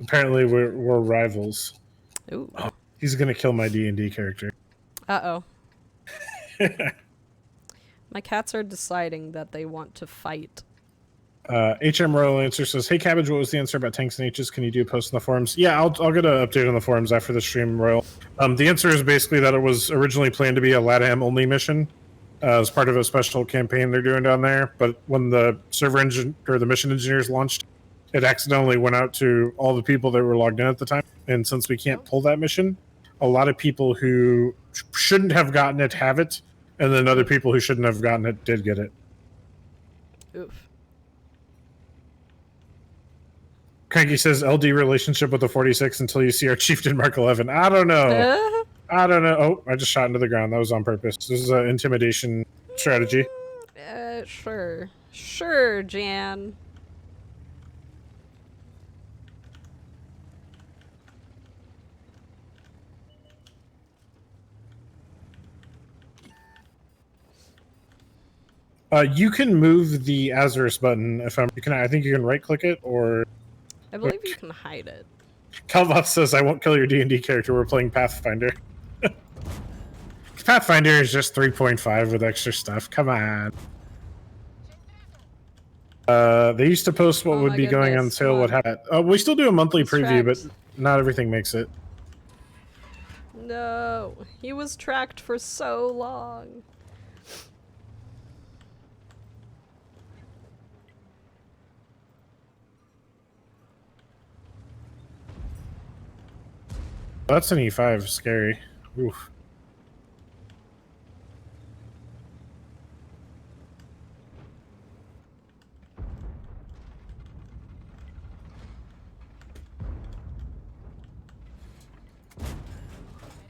Apparently, we're rivals. Ooh. Oh, he's gonna kill my D&D character. Uh-oh. My cats are deciding that they want to fight. HM Royal Answer says, "Hey Cabbage, what was the answer about tanks and H's? Can you do a post in the forums?" Yeah, I'll get an update on the forums after the stream, Royal. The answer is basically that it was originally planned to be a LATAM only mission as part of a special campaign they're doing down there. But when the server engine or the mission engineers launched, it accidentally went out to all the people that were logged in at the time. And since we can't pull that mission, a lot of people who shouldn't have gotten it have it, and then other people who shouldn't have gotten it did get it. Oof. Cranky says LD relationship with the 46 until you see our chieftain Mark 11. I don't know. I don't know. Oh, I just shot into the ground. That was on purpose. This is an intimidation strategy. Sure. Sure, Jan. You can move the Azarus button if I'm. You can. I think you can right click it or. I believe you can hide it. Calvoth says, "I won't kill your D&D character. We're playing Pathfinder." Pathfinder is just 3.5 with extra stuff. Come on. They used to post what would be going on sale. What happened? We still do a monthly preview, but not everything makes it. No, he was tracked for so long. That's an E5. Scary. Oof.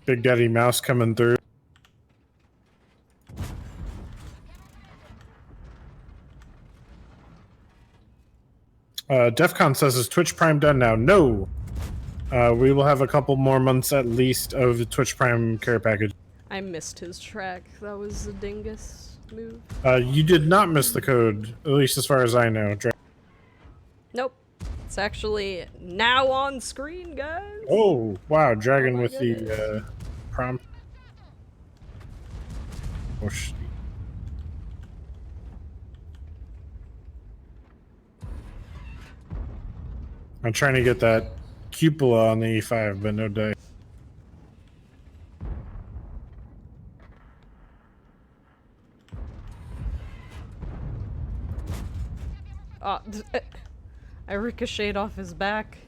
Big Daddy Mouse coming through. DEFCON says, "Is Twitch Prime done now?" No. We will have a couple more months at least of the Twitch Prime care package. I missed his track. That was a dingus move. You did not miss the code, at least as far as I know. Nope. It's actually now on screen, guys. Oh, wow. Dragon with the prompt. Oh, shit. I'm trying to get that cupola on the E5, but no dice. I ricocheted off his back.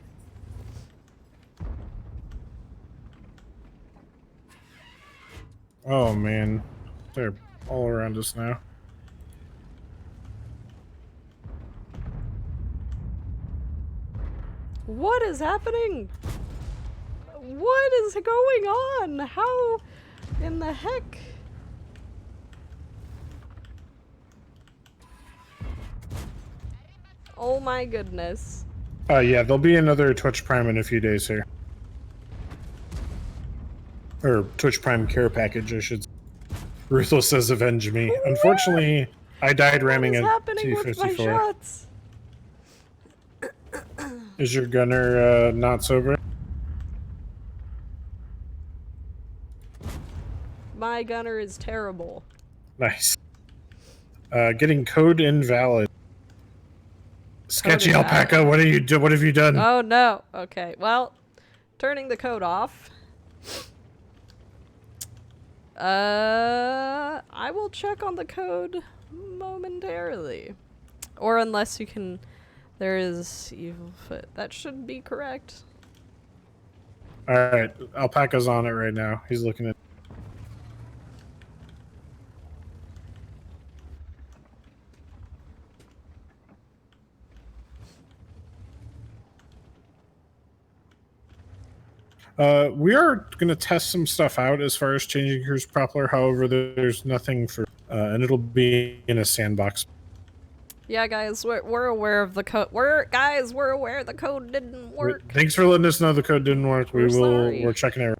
Oh man, they're all around us now. What is happening? What is going on? How in the heck? Oh my goodness. Yeah, there'll be another Twitch Prime in a few days here. Or Twitch Prime care package, I should say. Ruthless says, "Avenge me." What? Unfortunately, I died ramming at 254. Is your gunner not sober? My gunner is terrible. Nice. Getting code invalid. Sketchy Alpaca, what are you do? What have you done? Oh no. Okay. Well, turning the code off. I will check on the code momentarily. Or unless you can... There is evil foot. That should be correct. All right, Alpaca's on it right now. He's looking at. We are going to test some stuff out as far as changing Cruise Propeller. However, there's nothing for, and it'll be in a sandbox. Yeah, guys, we're aware of the code. We're aware the code didn't work. Thanks for letting us know the code didn't work. We're checking it.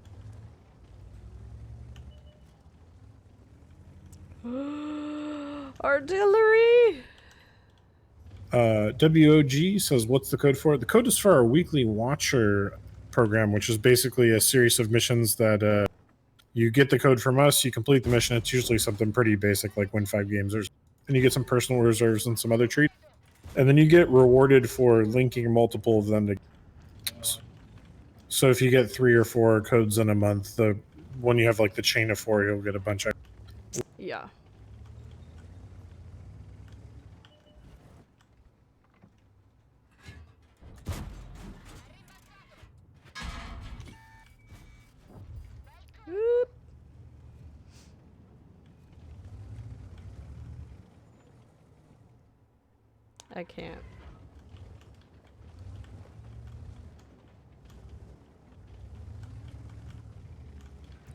Artillery. WOG says, "What's the code for it?" The code is for our weekly Watcher program, which is basically a series of missions that you get the code from us, you complete the mission. It's usually something pretty basic, like win 5 games, and you get some personal reserves and some other treats. And then you get rewarded for linking multiple of them to. So if you get 3 or 4 codes in a month, when you have like the chain of 4, you'll get a bunch of. Yeah. Whoop. I can't.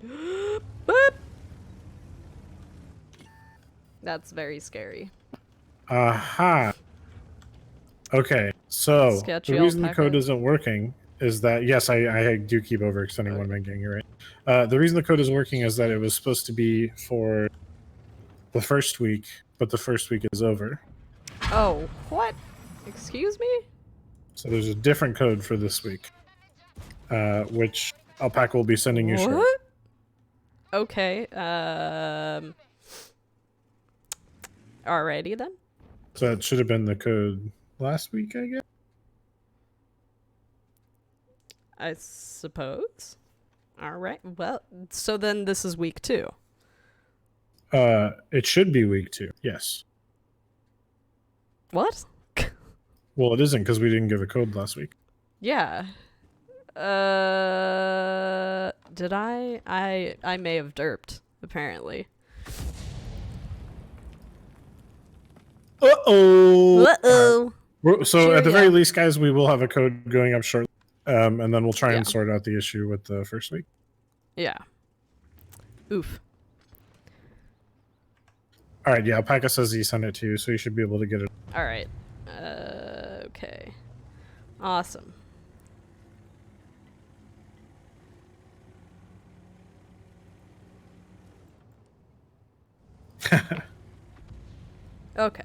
Boop. That's very scary. Aha. Okay, so Sketchy the reason the Alpaca. code isn't working is that, yes, I do keep overextending one man gang, you're right. The reason the code isn't working is that it was supposed to be for the first week, but the first week is over. Oh, what? Excuse me? So there's a different code for this week, which Alpaca will be sending you shortly. What? Okay, alrighty then. So it should have been the code last week, I guess? I suppose. Alright, well, so then this is week 2. It should be week 2, yes. What? Well, it isn't because we didn't give a code last week. Yeah. Did I? I may have derped, apparently. Uh-oh! Uh-oh. So at the very Cheerio. least, guys, we will have a code going up shortly. And then we'll try and Yeah. sort out the issue with the first week. Yeah. Oof. All right, yeah, Alpaca says he sent it to you, so you should be able to get it. Alright. Okay. Awesome. Okay.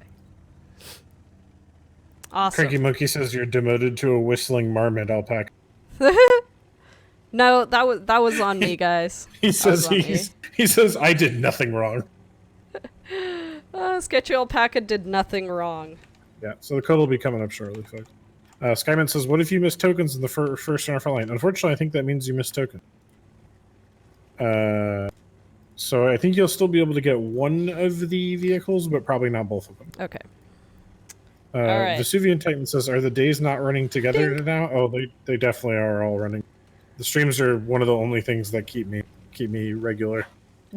Awesome. Cranky Monkey says you're demoted to a whistling marmot, Alpaca. No, that was on me, guys. He That was says on me. he says I did nothing wrong. Sketchy Alpaca did nothing wrong. Yeah, so the code will be coming up shortly, folks. Skyman says, "What if you miss tokens in the first and line?" Unfortunately, I think that means you missed tokens. So I think you'll still be able to get one of the vehicles, but probably not both of them. Okay. Alright. Vesuvian Titan says, "Are the days not running together Ding. now?" Oh, they definitely are all running. The streams are one of the only things that keep me regular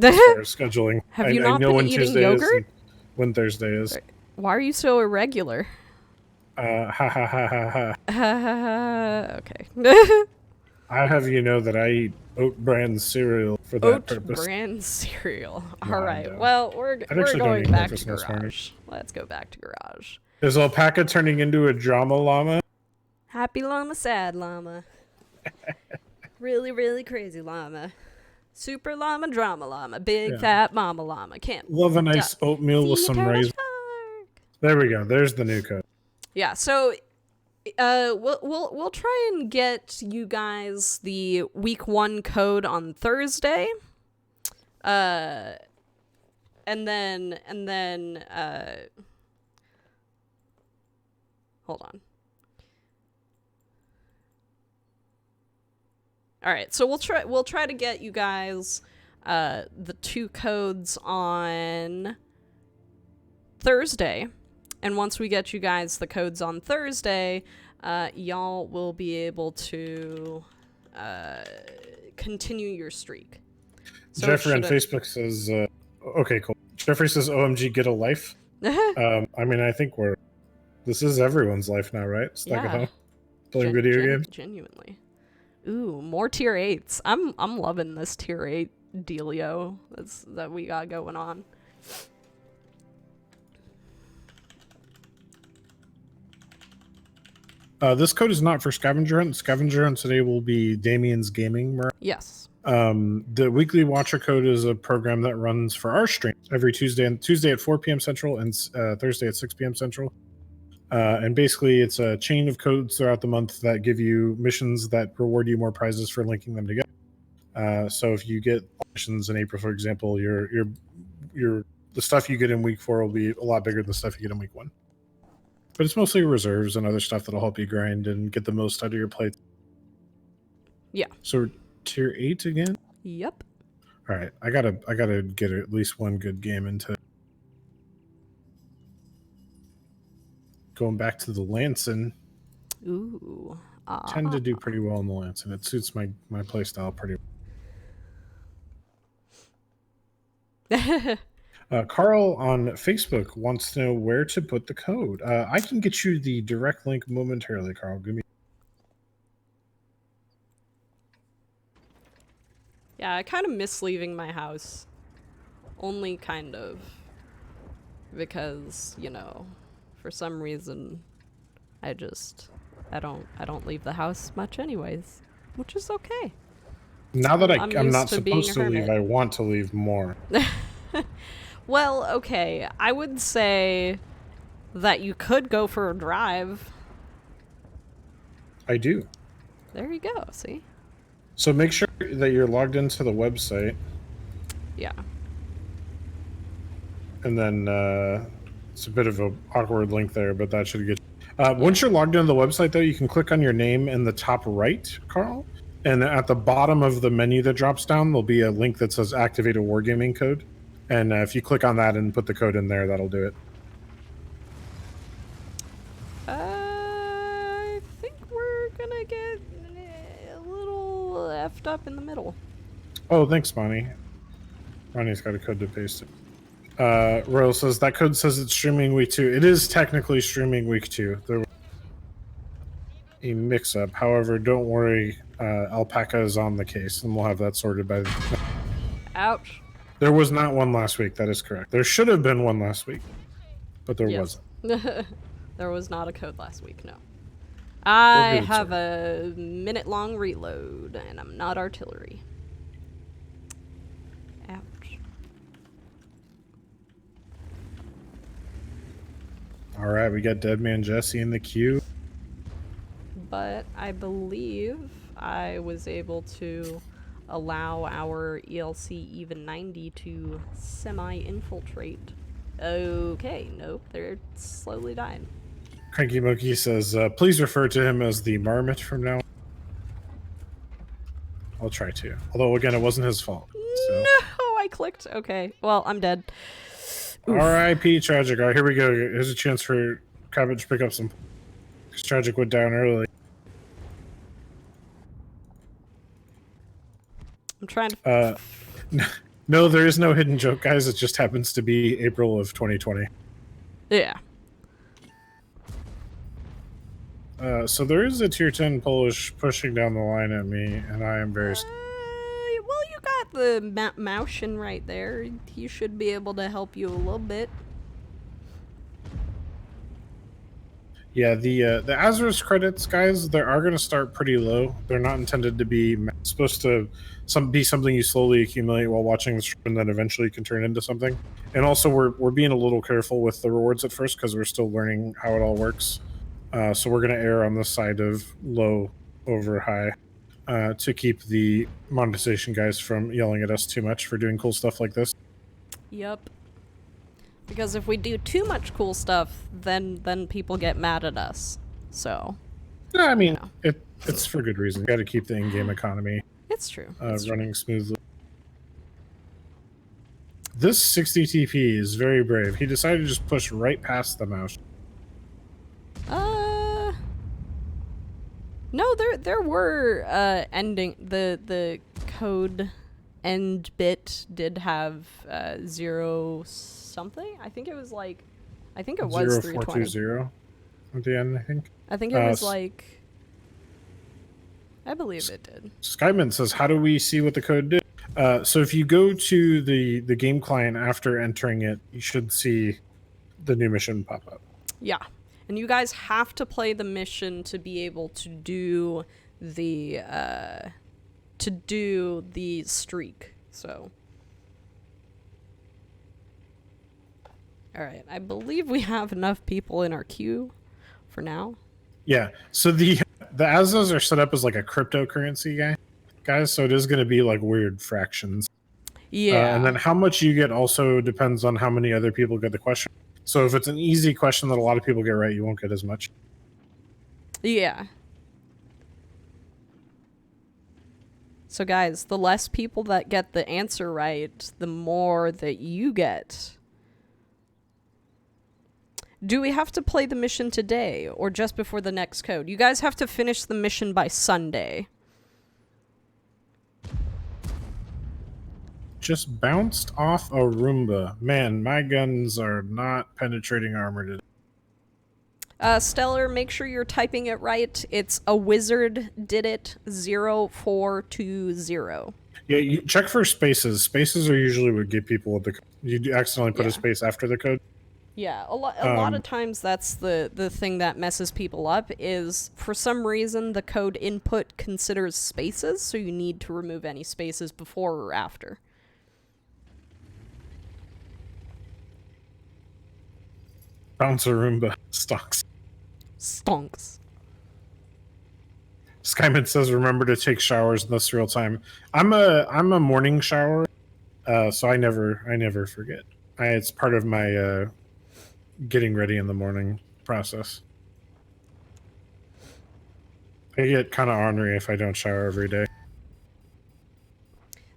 as far as scheduling. Have you I not know been when eating Tuesday is yogurt? and when Thursday is. Why are you so irregular? Ha ha ha ha ha. Okay. I have you know that I eat oat bran cereal for that Oat purpose. bran cereal. No, All I right. don't. Well, we're actually don't going eat back to breakfast most mornings. garage. Let's go back to garage. Is Alpaca turning into a drama llama? Happy llama, sad llama. Really, really crazy llama. Super llama, drama llama. Big Yeah. fat mama llama. Can't Love a nice oatmeal with see a some turtle raisins. shark. There we go. There's the new code. Yeah, so we'll try and get you guys the week 1 code on Thursday. And then hold on. All right, so we'll try to get you guys the 2 codes on Thursday. And once we get you guys the codes on Thursday, y'all will be able to continue your streak. So Jeffrey on Facebook says, okay, cool. Jeffrey says, OMG, get a life. I mean, I think this is everyone's life now, right? Stuck at home, playing video games. Genuinely. Ooh, more tier 8s. I'm loving this tier 8 dealio that we got going on. This code is not for Scavenger Hunt. Scavenger Hunt today will be Damien's Gaming. Yes. The weekly Watcher code is a program that runs for our stream every Tuesday at 4 p.m. Central and Thursday at 6 p.m. Central. And basically, it's a chain of codes throughout the month that give you missions that reward you more prizes for linking them together. So if you get missions in April, for example, the stuff you get in week 4 will be a lot bigger than the stuff you get in week 1. But it's mostly reserves and other stuff that'll help you grind and get the most out of your plate. Yeah. So tier 8 again? Yep. All right, I gotta get at least one good game into. Going back to the Lancin. Ooh. Tend to do pretty well in the Lancin. It suits my play style pretty well. Carl on Facebook wants to know where to put the code. I can get you the direct link momentarily, Carl. Give me. Yeah, I kind of miss leaving my house. Only kind of. Because, you know, for some reason, I don't leave the house much anyways, which is okay. Now that I'm not supposed to leave, I want to leave more. Well, okay, I would say that you could go for a drive. I do. There you go, see? So make sure that you're logged into the website. Yeah. And then it's a bit of an awkward link there, but that should get you. Once you're logged into the website, though, you can click on your name in the top right, Carl. And at the bottom of the menu that drops down, there'll be a link that says Activate a Wargaming code. And if you click on that and put the code in there, that'll do it. I think we're gonna get a little effed up in the middle. Oh, thanks, Bonnie. Bonnie's got a code to paste it. Royal says, that code says it's streaming week 2. It is technically streaming week 2. There was a mix-up. However, don't worry. Alpaca is on the case, and we'll have that sorted by the... Ouch. There was not one last week. That is correct. There should have been one last week, but there wasn't. There was not a code last week, no. I have a minute-long reload, and I'm not artillery. Ouch. All right, we got Deadman Jesse in the queue. But I believe I was able to allow our ELC even 90 to semi-infiltrate. Okay, nope, they're slowly dying. Cranky Monkey says, please refer to him as the Marmot from now on. I'll try to. Although, again, it wasn't his fault. So. No, I clicked. Okay, well, I'm dead. R.I.P. Tragic. All right, here we go. Here's a chance for Cabbage to pick up some... Because Tragic went down early. I'm trying to... No, there is no hidden joke, guys. It just happens to be April of 2020. Yeah. So there is a tier 10 Polish pushing down the line at me, and I am very... Well, you got the Maushin right there. He should be able to help you a little bit. Yeah, the Azurus credits, guys, they are going to start pretty low. They're not intended to be supposed to be something you slowly accumulate while watching the stream, and then eventually you can turn into something. And also, we're being a little careful with the rewards at first because we're still learning how it all works. So we're going to err on the side of low over high to keep the monetization guys from yelling at us too much for doing cool stuff like this. Yep. Because if we do too much cool stuff, then people get mad at us. So. Yeah, I mean, it's for good reason. Got to keep the in-game economy. It's true. Running smoothly. This 60 TP is very brave. He decided to just push right past the mouse. No, there were ending the code end bit did have 0 something. I think it was 320. 0420 at the end, I think. I think it was I believe it did. Skyman says, how do we see what the code did? So if you go to the game client after entering it, you should see the new mission pop up. Yeah. And you guys have to play the mission to be able to do the streak. So all right, I believe we have enough people in our queue for now. Yeah. So the ASOs are set up as like a cryptocurrency guys, so it is going to be like weird fractions. Yeah. And then how much you get also depends on how many other people get the question. So if it's an easy question that a lot of people get right, you won't get as much. Yeah. So guys, the less people that get the answer right, the more that you get. Do we have to play the mission today or just before the next code? You guys have to finish the mission by Sunday. Just bounced off a Roomba. Man, my guns are not penetrating armor today. Stellar, make sure you're typing it right. It's a wizard did it 0420. Yeah, you check for spaces. Spaces are usually what get people with the code. You accidentally put a space after the code. Yeah, a lot of times that's the thing that messes people up is for some reason the code input considers spaces, so you need to remove any spaces before or after. Bounce a Roomba. Stonks. Skyman says, "Remember to take showers in this real time." I'm a morning shower, so I never forget. It's part of my getting ready in the morning process. I get kind of ornery if I don't shower every day.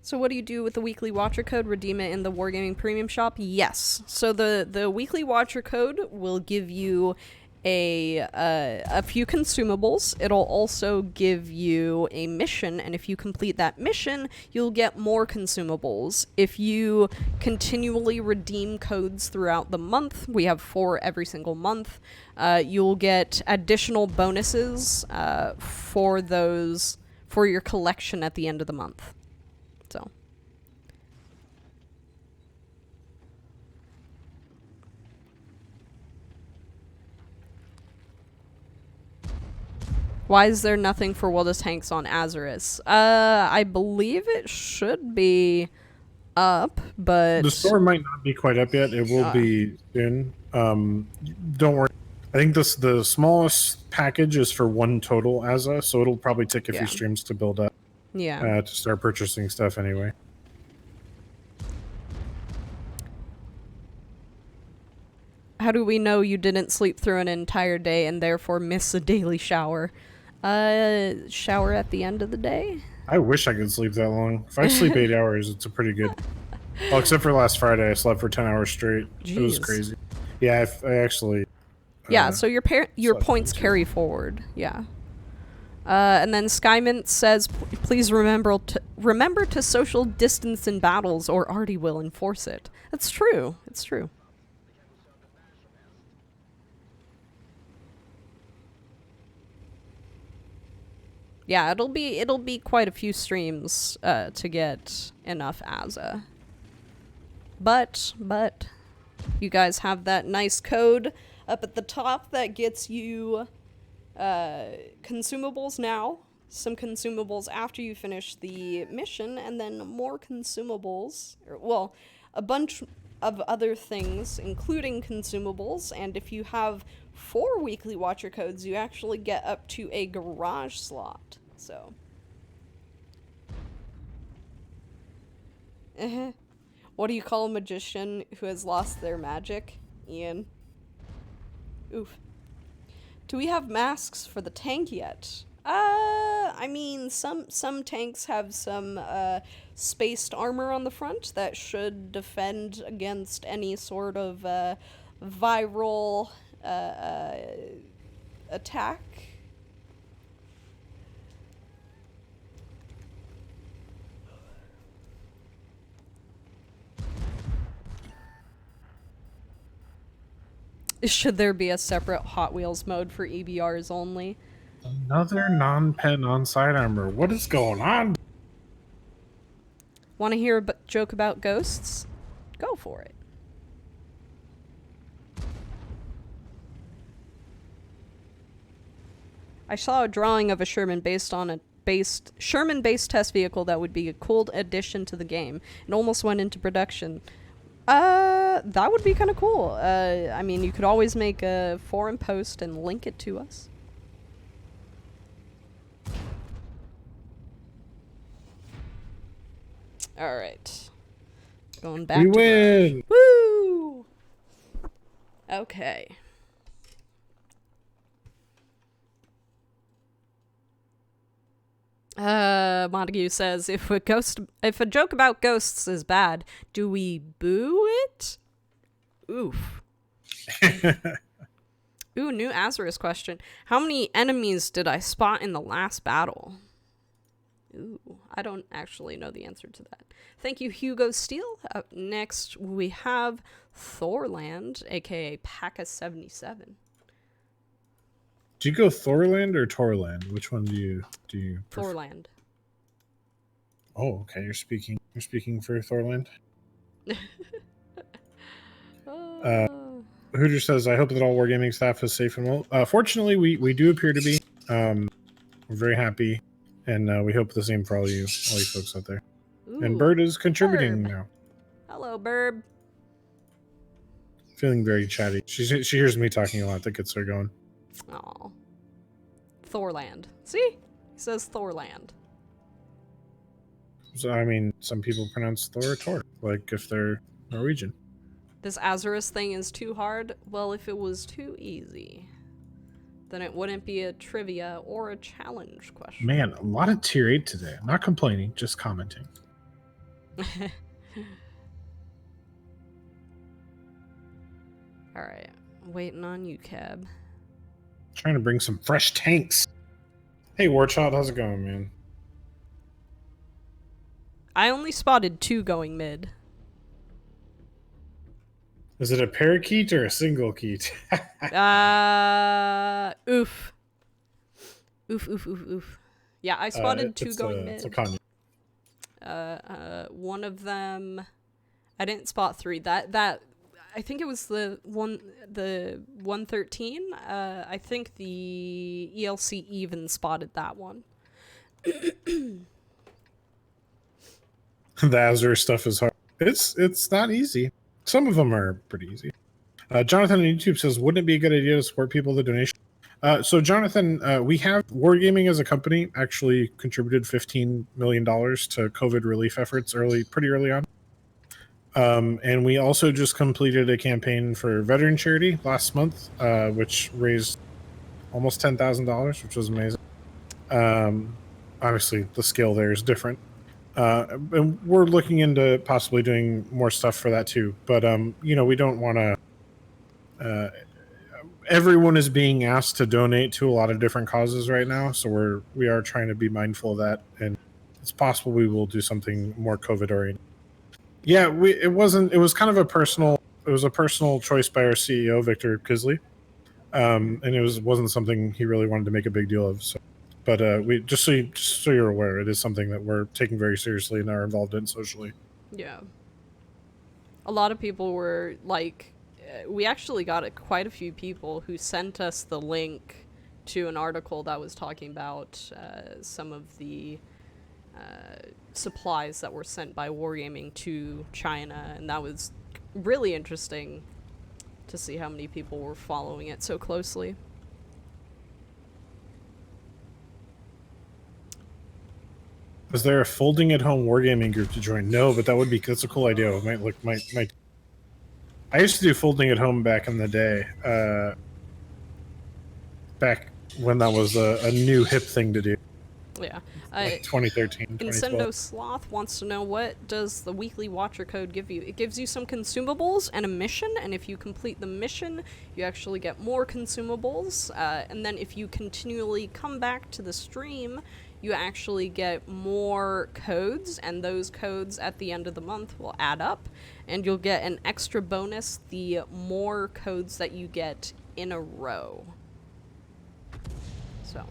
So what do you do with the weekly watcher code? Redeem it in the Wargaming Premium Shop? Yes. So the weekly watcher code will give you a few consumables. It'll also give you a mission, and if you complete that mission, you'll get more consumables. If you continually redeem codes throughout the month, we have 4 every single month, you'll get additional bonuses for your collection at the end of the month. So. Why is there nothing for Wildest Hanks on Azarus? I believe it should be up, but... The store might not be quite up yet. It will be soon. Don't worry. I think the smallest package is for 1 total Aza, so it'll probably take a few streams to build up. Yeah. To start purchasing stuff anyway. How do we know you didn't sleep through an entire day and therefore miss a daily shower? Shower at the end of the day? I wish I could sleep that long. If I sleep 8 hours, it's a pretty good... Well, except for last Friday, I slept for 10 hours straight. Jeez. It was crazy. Yeah, I actually... yeah, so your points carry forward. Yeah. And then Skymint says, please remember to social distance in battles or Artie will enforce it. That's true. It's true. Yeah, it'll be quite a few streams to get enough Aza. But you guys have that nice code up at the top that gets you consumables now, some consumables after you finish the mission, and then more consumables, well, a bunch of other things, including consumables, and if you have 4 weekly watcher codes, you actually get up to a garage slot, so. What do you call a magician who has lost their magic? Ian. Oof. Do we have masks for the tank yet? I mean, some tanks have some spaced armor on the front that should defend against any sort of viral attack. Should there be a separate Hot Wheels mode for EBRs only? Another non-pet, non-sidearmer. What is going on? Want to hear a joke about ghosts? Go for it. I saw a drawing of a Sherman based test vehicle that would be a cool addition to the game. It almost went into production. That would be kind of cool. I mean, you could always make a forum post and link it to us. All right. Going back We to win! Woo! Okay. Montague says, if a joke about ghosts is bad, do we boo it? Oof. Ooh, new Azarus question. How many enemies did I spot in the last battle? Ooh, I don't actually know the answer to that. Thank you, Hugo Steele. Up next, we have Thorland, aka Paka77. Do you go Thorland or Torland? Which one do you prefer? Thorland. Oh, okay. You're speaking for Thorland. Hooter says, "I hope that all Wargaming staff is safe and well." Fortunately, we do appear to be. We're very happy, and we hope the same for all you folks out there. Ooh, And Bird is contributing Burb. now. Hello, Burb. Feeling very chatty. She hears me talking a lot. That gets her going. Aw. Thorland. See? He says Thorland. So I mean, some people pronounce Thor Tor, like if they're Norwegian. This Azarus thing is too hard? Well, if it was too easy, then it wouldn't be a trivia or a challenge question. Man, a lot of tier 8 today. I'm not complaining, just commenting. Alright. Waiting on you, Cab. Trying to bring some fresh tanks. Hey, Warchild, how's it going, man? I only spotted 2 going mid. Is it a parakeet or a single keet? Oof. Oof. Yeah, I spotted 2 going mid. It's a Kanye. One of them, I didn't spot 3. That I think it was the 113. I think the ELC even spotted that one. The Azure stuff is hard. It's not easy. Some of them are pretty easy. Jonathan on YouTube says, "Wouldn't it be a good idea to support people with a donation?" So Jonathan, we have Wargaming as a company actually contributed $15 million to COVID relief efforts pretty early on. And we also just completed a campaign for veteran charity last month, which raised almost $10,000, which was amazing. Obviously, the scale there is different. And we're looking into possibly doing more stuff for that too. But, we don't want to... everyone is being asked to donate to a lot of different causes right now, so we are trying to be mindful of that, and it's possible we will do something more COVID oriented. Yeah, it was kind of a personal choice by our CEO, Victor Kisley, and it wasn't something he really wanted to make a big deal of. So, but we just so you're aware, it is something that we're taking very seriously and are involved in socially. Yeah, a lot of people were like, we actually got quite a few people who sent us the link to an article that was talking about some of the supplies that were sent by Wargaming to China, and that was really interesting to see how many people were following it so closely. Is there a folding at home Wargaming group to join? No, but that's a cool idea. It might. I used to do folding at home back in the day, back when that was a new hip thing to do. Yeah. Like 2013, 2012. Incendo Sloth wants to know, what does the weekly watcher code give you? It gives you some consumables and a mission, and if you complete the mission, you actually get more consumables, and then if you continually come back to the stream, you actually get more codes, and those codes at the end of the month will add up, and you'll get an extra bonus the more codes that you get in a row. So,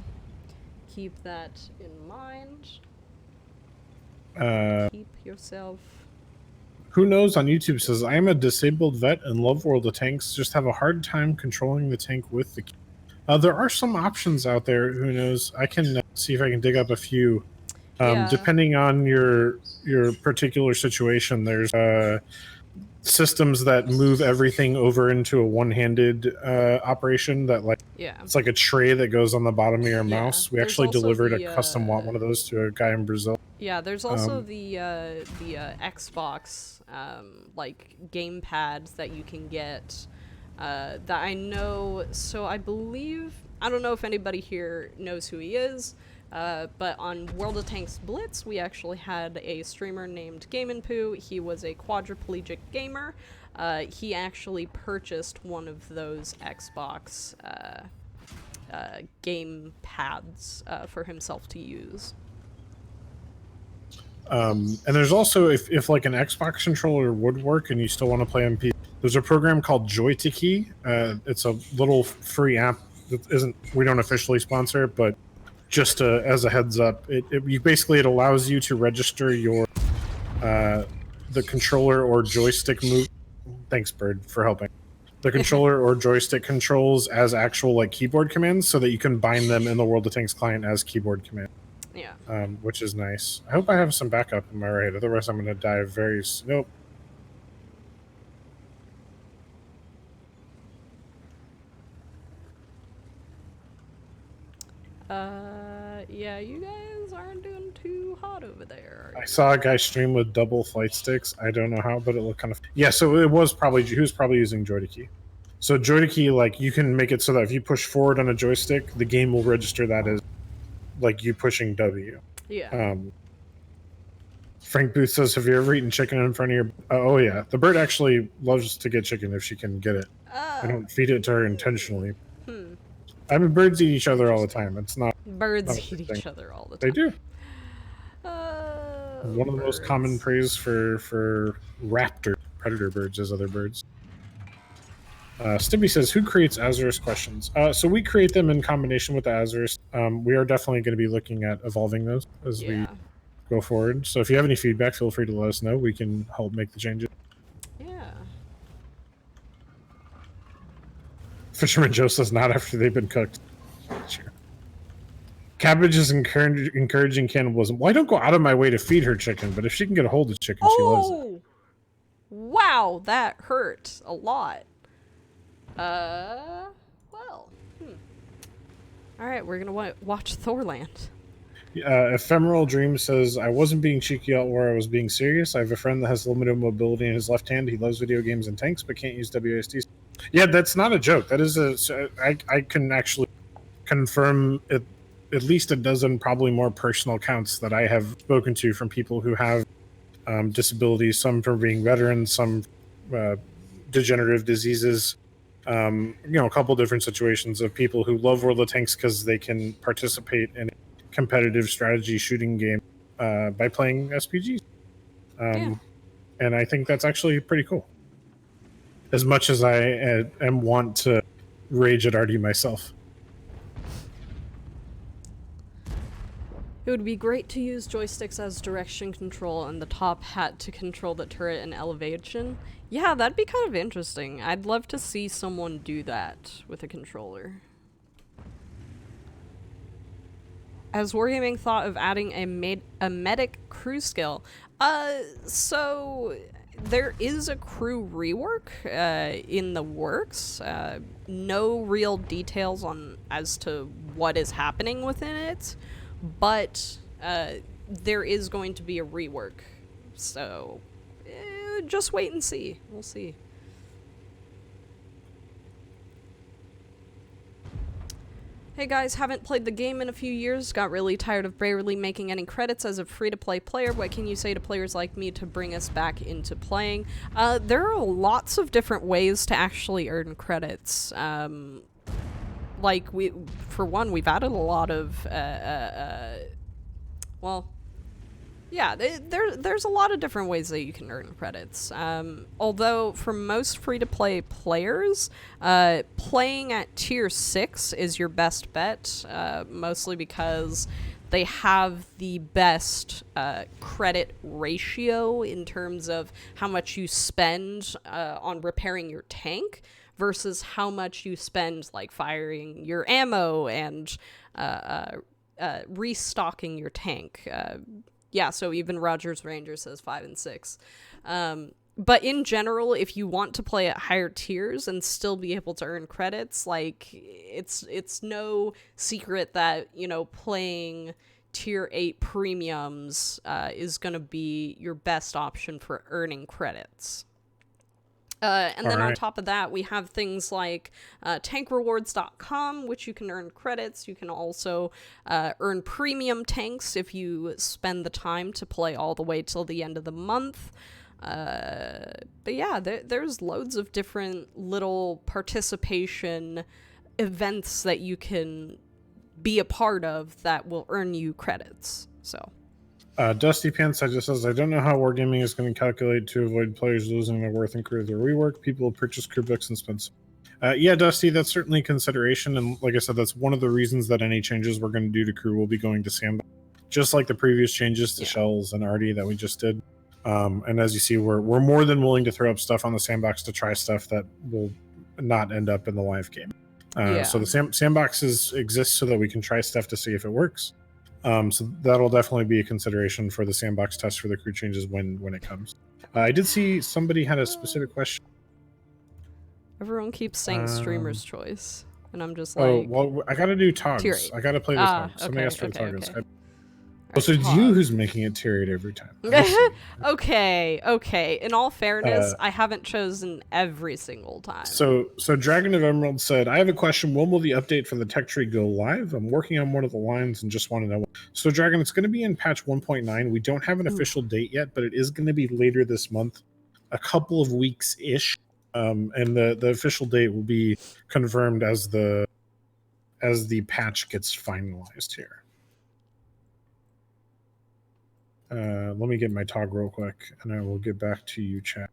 keep that in mind. Keep yourself... Who knows on YouTube says, I am a disabled vet and love World of Tanks, just have a hard time controlling the tank with the key. There are some options out there, who knows. I can see if I can dig up a few. Yeah. Depending on your particular situation, there's systems that move everything over into a one-handed operation that, like, Yeah. it's like a tray that goes on the bottom of your Yeah. mouse. We There's actually also delivered the, a custom one of those to a guy in Brazil. Yeah, there's also the Xbox like game pads that you can get that I know. So I believe, I don't know if anybody here knows who he is, but on World of Tanks Blitz we actually had a streamer named Game & Poo. He was a quadriplegic gamer. He actually purchased one of those Xbox game pads for himself to use. And there's also, if like an Xbox controller would work and you still want to play on PC, there's a program called Joysticky. It's a little free app that isn't, we don't officially sponsor it, but just as a heads up, it allows you to register your the controller or joystick move. Thanks, Bird, for helping. The controller or joystick controls as actual like keyboard commands, so that you can bind them in the World of Tanks client as keyboard commands. Yeah. Which is nice. I hope I have some backup in my right, otherwise I'm going to die very... Nope. Yeah, you guys aren't doing too hot over there. I saw a guy stream with double flight sticks. I don't know how, but it looked kind of... Yeah, so it was probably... He was probably using Joysticky. So Joysticky, like, you can make it so that if you push forward on a joystick, the game will register that as, like, you pushing W. Yeah. Frank Booth says, have you ever eaten chicken in front of your... oh, yeah. The bird actually loves to get chicken if she can get it. I don't feed it to her intentionally. I mean, birds eat each other all the time. It's not... Birds eat each other all the time. They do. One of the Birds. most common praise for raptor predator birds is other birds. Stibby says, who creates Azurus questions? So we create them in combination with the Azurus. We are definitely going to be looking at evolving those as we go forward. So if you have any feedback, feel free to let us know. We can help make the changes. Yeah. Fisherman Joe says, not after they've been cooked. Sure. Cabbage is encouraging cannibalism. Well, I don't go out of my way to feed her chicken, but if she can get a hold of chicken, she loves it. Wow, that hurt a lot. Well. Alright, we're gonna watch Thorland. Ephemeral Dream says, I wasn't being cheeky out where I was being serious. I have a friend that has limited mobility in his left hand. He loves video games and tanks, but can't use WASDs. Yeah, that's not a joke. That is I can actually confirm it, at least a dozen, probably more personal accounts that I have spoken to from people who have disabilities, some from being veterans, some degenerative diseases, a couple different situations of people who love World of Tanks because they can participate in a competitive strategy shooting game by playing SPGs. And I think that's actually pretty cool. As much as I am want to rage at Artie myself. It would be great to use joysticks as direction control and the top hat to control the turret and elevation. Yeah, that'd be kind of interesting. I'd love to see someone do that with a controller. Has Wargaming thought of adding a medic crew skill? So there is a crew rework in the works. No real details on as to what is happening within it, but there is going to be a rework. So just wait and see. We'll see. Hey guys, haven't played the game in a few years, got really tired of barely making any credits as a free-to-play player. What can you say to players like me to bring us back into playing? There are lots of different ways to actually earn credits. Like, for one, we've added a lot of well, yeah, there's a lot of different ways that you can earn credits. Although for most free-to-play players, playing at tier 6 is your best bet, mostly because they have the best credit ratio in terms of how much you spend on repairing your tank versus how much you spend like firing your ammo and restocking your tank. Yeah, so even Rogers Ranger says 5 and 6. But in general, if you want to play at higher tiers and still be able to earn credits, like it's no secret that, you know, playing tier 8 premiums is going to be your best option for earning credits. And then on top of that, we have things like tankrewards.com, which you can earn credits. You can also earn premium tanks if you spend the time to play all the way till the end of the month. But yeah, there's loads of different little participation events that you can be a part of that will earn you credits. So. Dusty Pants just says, I don't know how Wargaming is going to calculate to avoid players losing their worth in crew their rework. People will purchase crew books and spend. Yeah, Dusty, that's certainly a consideration. And like I said, that's one of the reasons that any changes we're going to do to crew will be going to Sandbox, just like the previous changes to Shells and Artie that we just did. And as you see, we're more than willing to throw up stuff on the Sandbox to try stuff that will not end up in the live game. So the Sandboxes exist so that we can try stuff to see if it works. So that'll definitely be a consideration for the sandbox test for the crew changes when it comes. I did see somebody had a specific question. Everyone keeps saying streamer's choice, and I'm just like, oh well, I gotta do Togs. I gotta play the Togs. Somebody asked for the Togs. Oh, so it's you who's making it tier 8 every time. Okay. In all fairness, I haven't chosen every single time. So Dragon of Emerald said, I have a question. When will the update for the tech tree go live? I'm working on one of the lines and just want to know. So Dragon, it's going to be in patch 1.9. We don't have an official date yet, but it is going to be later this month, a couple of weeks-ish. And the official date will be confirmed as the patch gets finalized here. Let me get my Tog real quick, and I will get back to you, chat.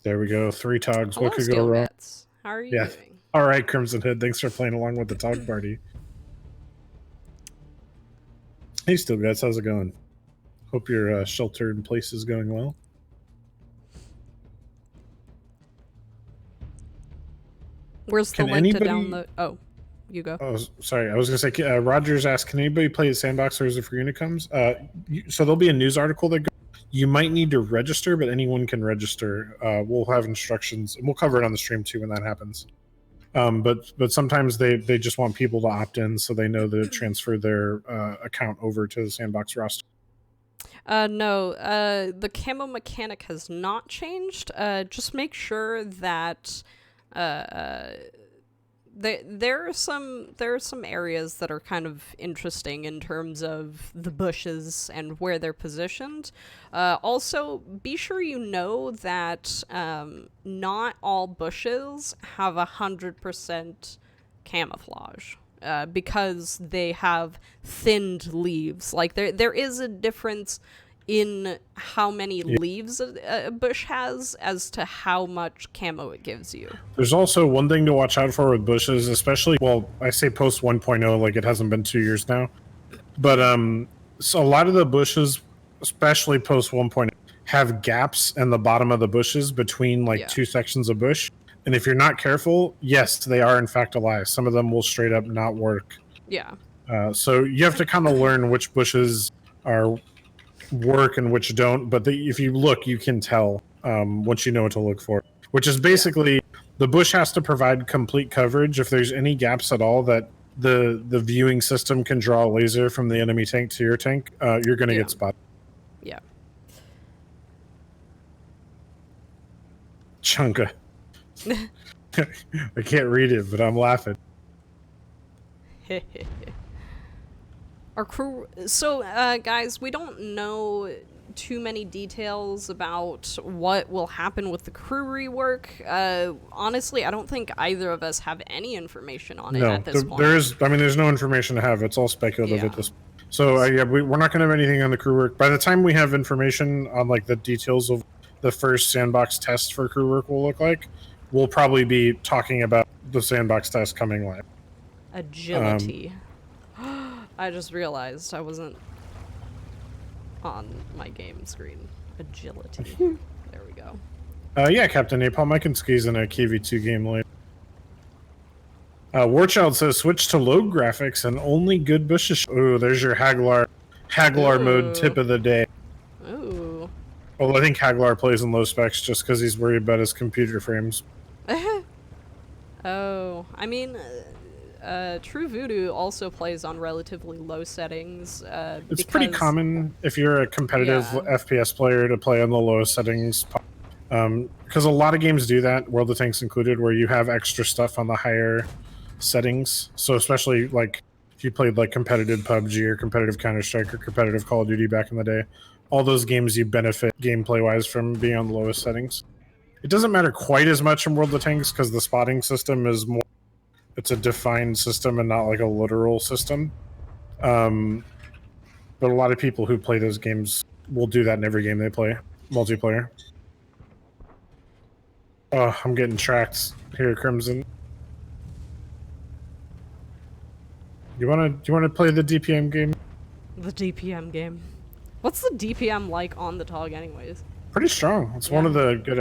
There we go. 3 Togs. Hello, what could go wrong? How are you doing? All right, Crimson Hood. Thanks for playing along with the Tog party. Hey, Steel Guts. How's it going? Hope your shelter in place is going well. Where's the link to download? Oh. You go. Oh, sorry. I was going to say, Rogers asked, can anybody play the Sandbox or is it for Unicums? So there'll be a news article that goes. You might need to register, but anyone can register. We'll have instructions, and we'll cover it on the stream too when that happens. But sometimes they just want people to opt in so they know to transfer their account over to the Sandbox roster. No, the camo mechanic has not changed. Just make sure that there are some areas that are kind of interesting in terms of the bushes and where they're positioned. Also, be sure you know that not all bushes have 100% camouflage. Because they have thinned leaves. Like there is a difference in how many leaves a bush has as to how much camo it gives you. There's also one thing to watch out for with bushes, especially, well, I say post 1.0, like it hasn't been 2 years now. But so a lot of the bushes, especially post 1.0, have gaps in the bottom of the bushes between like 2 sections of bush. And if you're not careful, yes, they are in fact alive. Some of them will straight up not work. Yeah. So you have to kind of learn which bushes are work and which don't. But if you look, you can tell once you know what to look for. Which is basically the bush has to provide complete coverage. If there's any gaps at all that the viewing system can draw a laser from the enemy tank to your tank, you're going to get spotted. Yeah. Chunka. I can't read it, but I'm laughing. Our crew. So, guys, we don't know too many details about what will happen with the crew rework. Honestly, I don't think either of us have any information on it No, at this point. there is. I mean, there's no information to have. It's all speculative Yeah. at this. So yeah, we're not going to have anything on the crew work. By the time we have information on like the details of the first sandbox test for crew work will look like, we'll probably be talking about the sandbox test coming live. Agility. I just realized I wasn't on my game screen. Agility. There we go. Yeah, Captain Napalm, I can squeeze in a KV2 game later. Warchild says switch to low graphics and only good bushes. Ooh, there's your Haglar mode tip of the day. Ooh. Well, I think Haglar plays in low specs just because he's worried about his computer frames. Oh, I mean, True Voodoo also plays on relatively low settings. It's pretty common if you're a competitive FPS player to play on the lowest settings. Because a lot of games do that, World of Tanks included, where you have extra stuff on the higher settings. So especially like if you played like competitive PUBG or competitive Counter-Strike or competitive Call of Duty back in the day, all those games you benefit gameplay-wise from being on the lowest settings. It doesn't matter quite as much in World of Tanks because the spotting system is more, it's a defined system and not like a literal system. But a lot of people who play those games will do that in every game they play, multiplayer. Oh, I'm getting tracked here, Crimson. Do you wanna play the DPM game? The DPM game. What's the DPM like on the TOG anyways? Pretty strong. It's one of the good.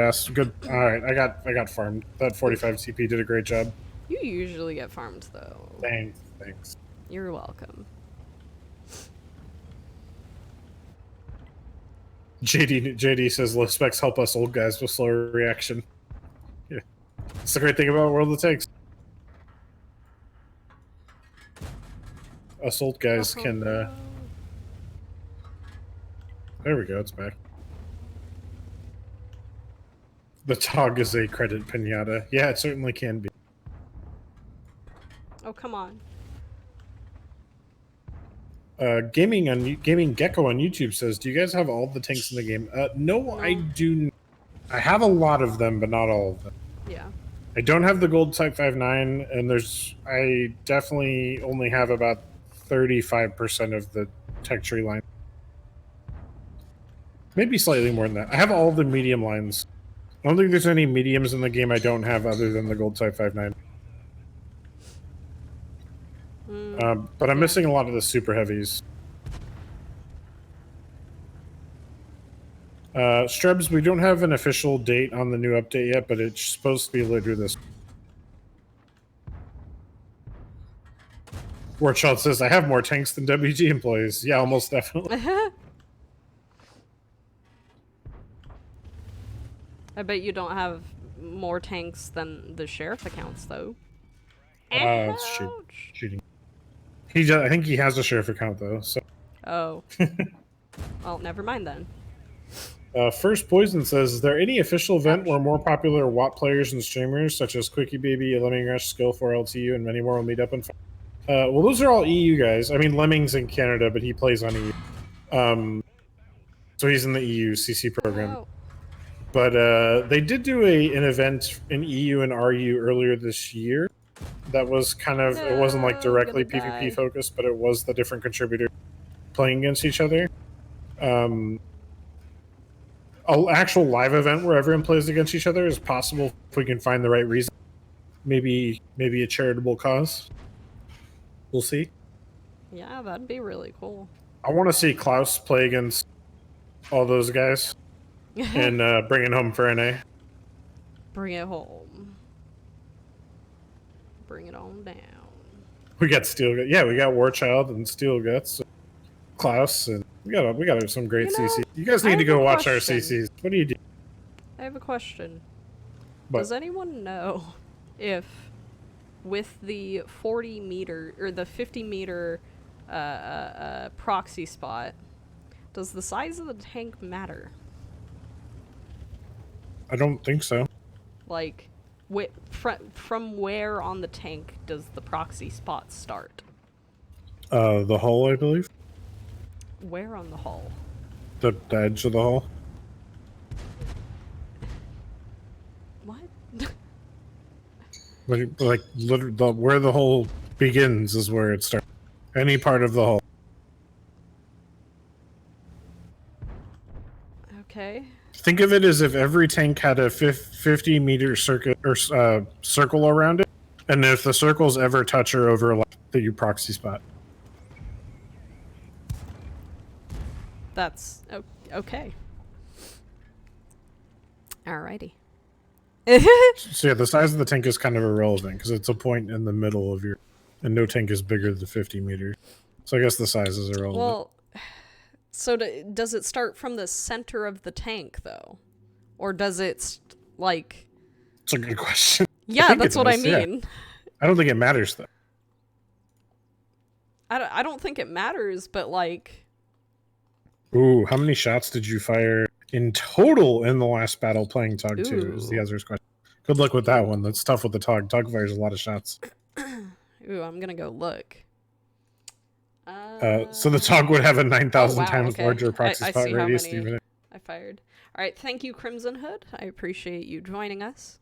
All right, I got farmed. That 45 CP did a great job. You usually get farmed though. Thanks. You're welcome. JD says low specs help us old guys with slower reaction. Yeah, it's the great thing about World of Tanks. Us old guys can. There we go. It's back. The TOG is a credit pinata. Yeah, it certainly can be. Oh, come on. Gaming Gecko on YouTube says, "Do you guys have all the tanks in the game?" No, I do. I have a lot of them, but not all of them. Yeah. I don't have the gold Type 5.9, and I definitely only have about 35% of the tech tree line. Maybe slightly more than that. I have all the medium lines. I don't think there's any mediums in the game I don't have other than the gold Type 5.9. But I'm missing a lot of the super heavies. Strebs, we don't have an official date on the new update yet, but it's supposed to be later this. Warchild says, I have more tanks than WG employees. Yeah, almost definitely. I bet you don't have more tanks than the sheriff accounts, though. It's cheating. I think he has a sheriff account, though. So. Oh. Well, never mind then. First Poison says, is there any official event where more popular WAT players and streamers, such as Quickie Baby, Lemming Rush, Skill4LTU, and many more will meet up and fight? Well, those are all EU guys. I mean, Lemming's in Canada, but he plays on EU. So he's in the EU CC program. Oh. But they did do an event in EU and RU earlier this year. That was kind of, it wasn't like directly PvP focused, but it was the different contributors playing against each other. An actual live event where everyone plays against each other is possible if we can find the right reason. Maybe a charitable cause. We'll see. Yeah, that'd be really cool. I want to see Klaus play against all those guys and bring it home for NA. Bring it home. Bring it on down. We got Steel. Yeah, we got Warchild and Steel Guts, Klaus, and we got some great CCs. You guys need to go watch our CCs. What do you do? I have a question. What? Does anyone know if with the 40 meter or the 50 meter proxy spot, does the size of the tank matter? I don't think so. Like, from where on the tank does the proxy spot start? The hull, I believe. Where on the hull? The edge of the hull. What? Like literally, where the hull begins is where it starts. Any part of the hull. Okay. Think of it as if every tank had a 50-meter circuit or circle around it, and if the circles ever touch or overlap, that you proxy spot. That's okay. Alrighty. So yeah, the size of the tank is kind of irrelevant because it's a point in the middle of your, and no tank is bigger than 50 meters. So I guess the size is irrelevant. Well, so does it start from the center of the tank though, or does it like? It's a good question. Yeah, that's what I mean. Yeah. I don't think it matters though. I don't think it matters, but like. Ooh, how many shots did you fire in total in the last battle playing Tog 2 is the other question. Good luck with that one. That's tough with the Tog. Tog fires a lot of shots. Ooh, I'm gonna go look. So the Tog would have a 9,000 wow, times okay. larger proxy I spot see how radius. many Even I fired. All right, thank you, Crimson Hood. I appreciate you joining us.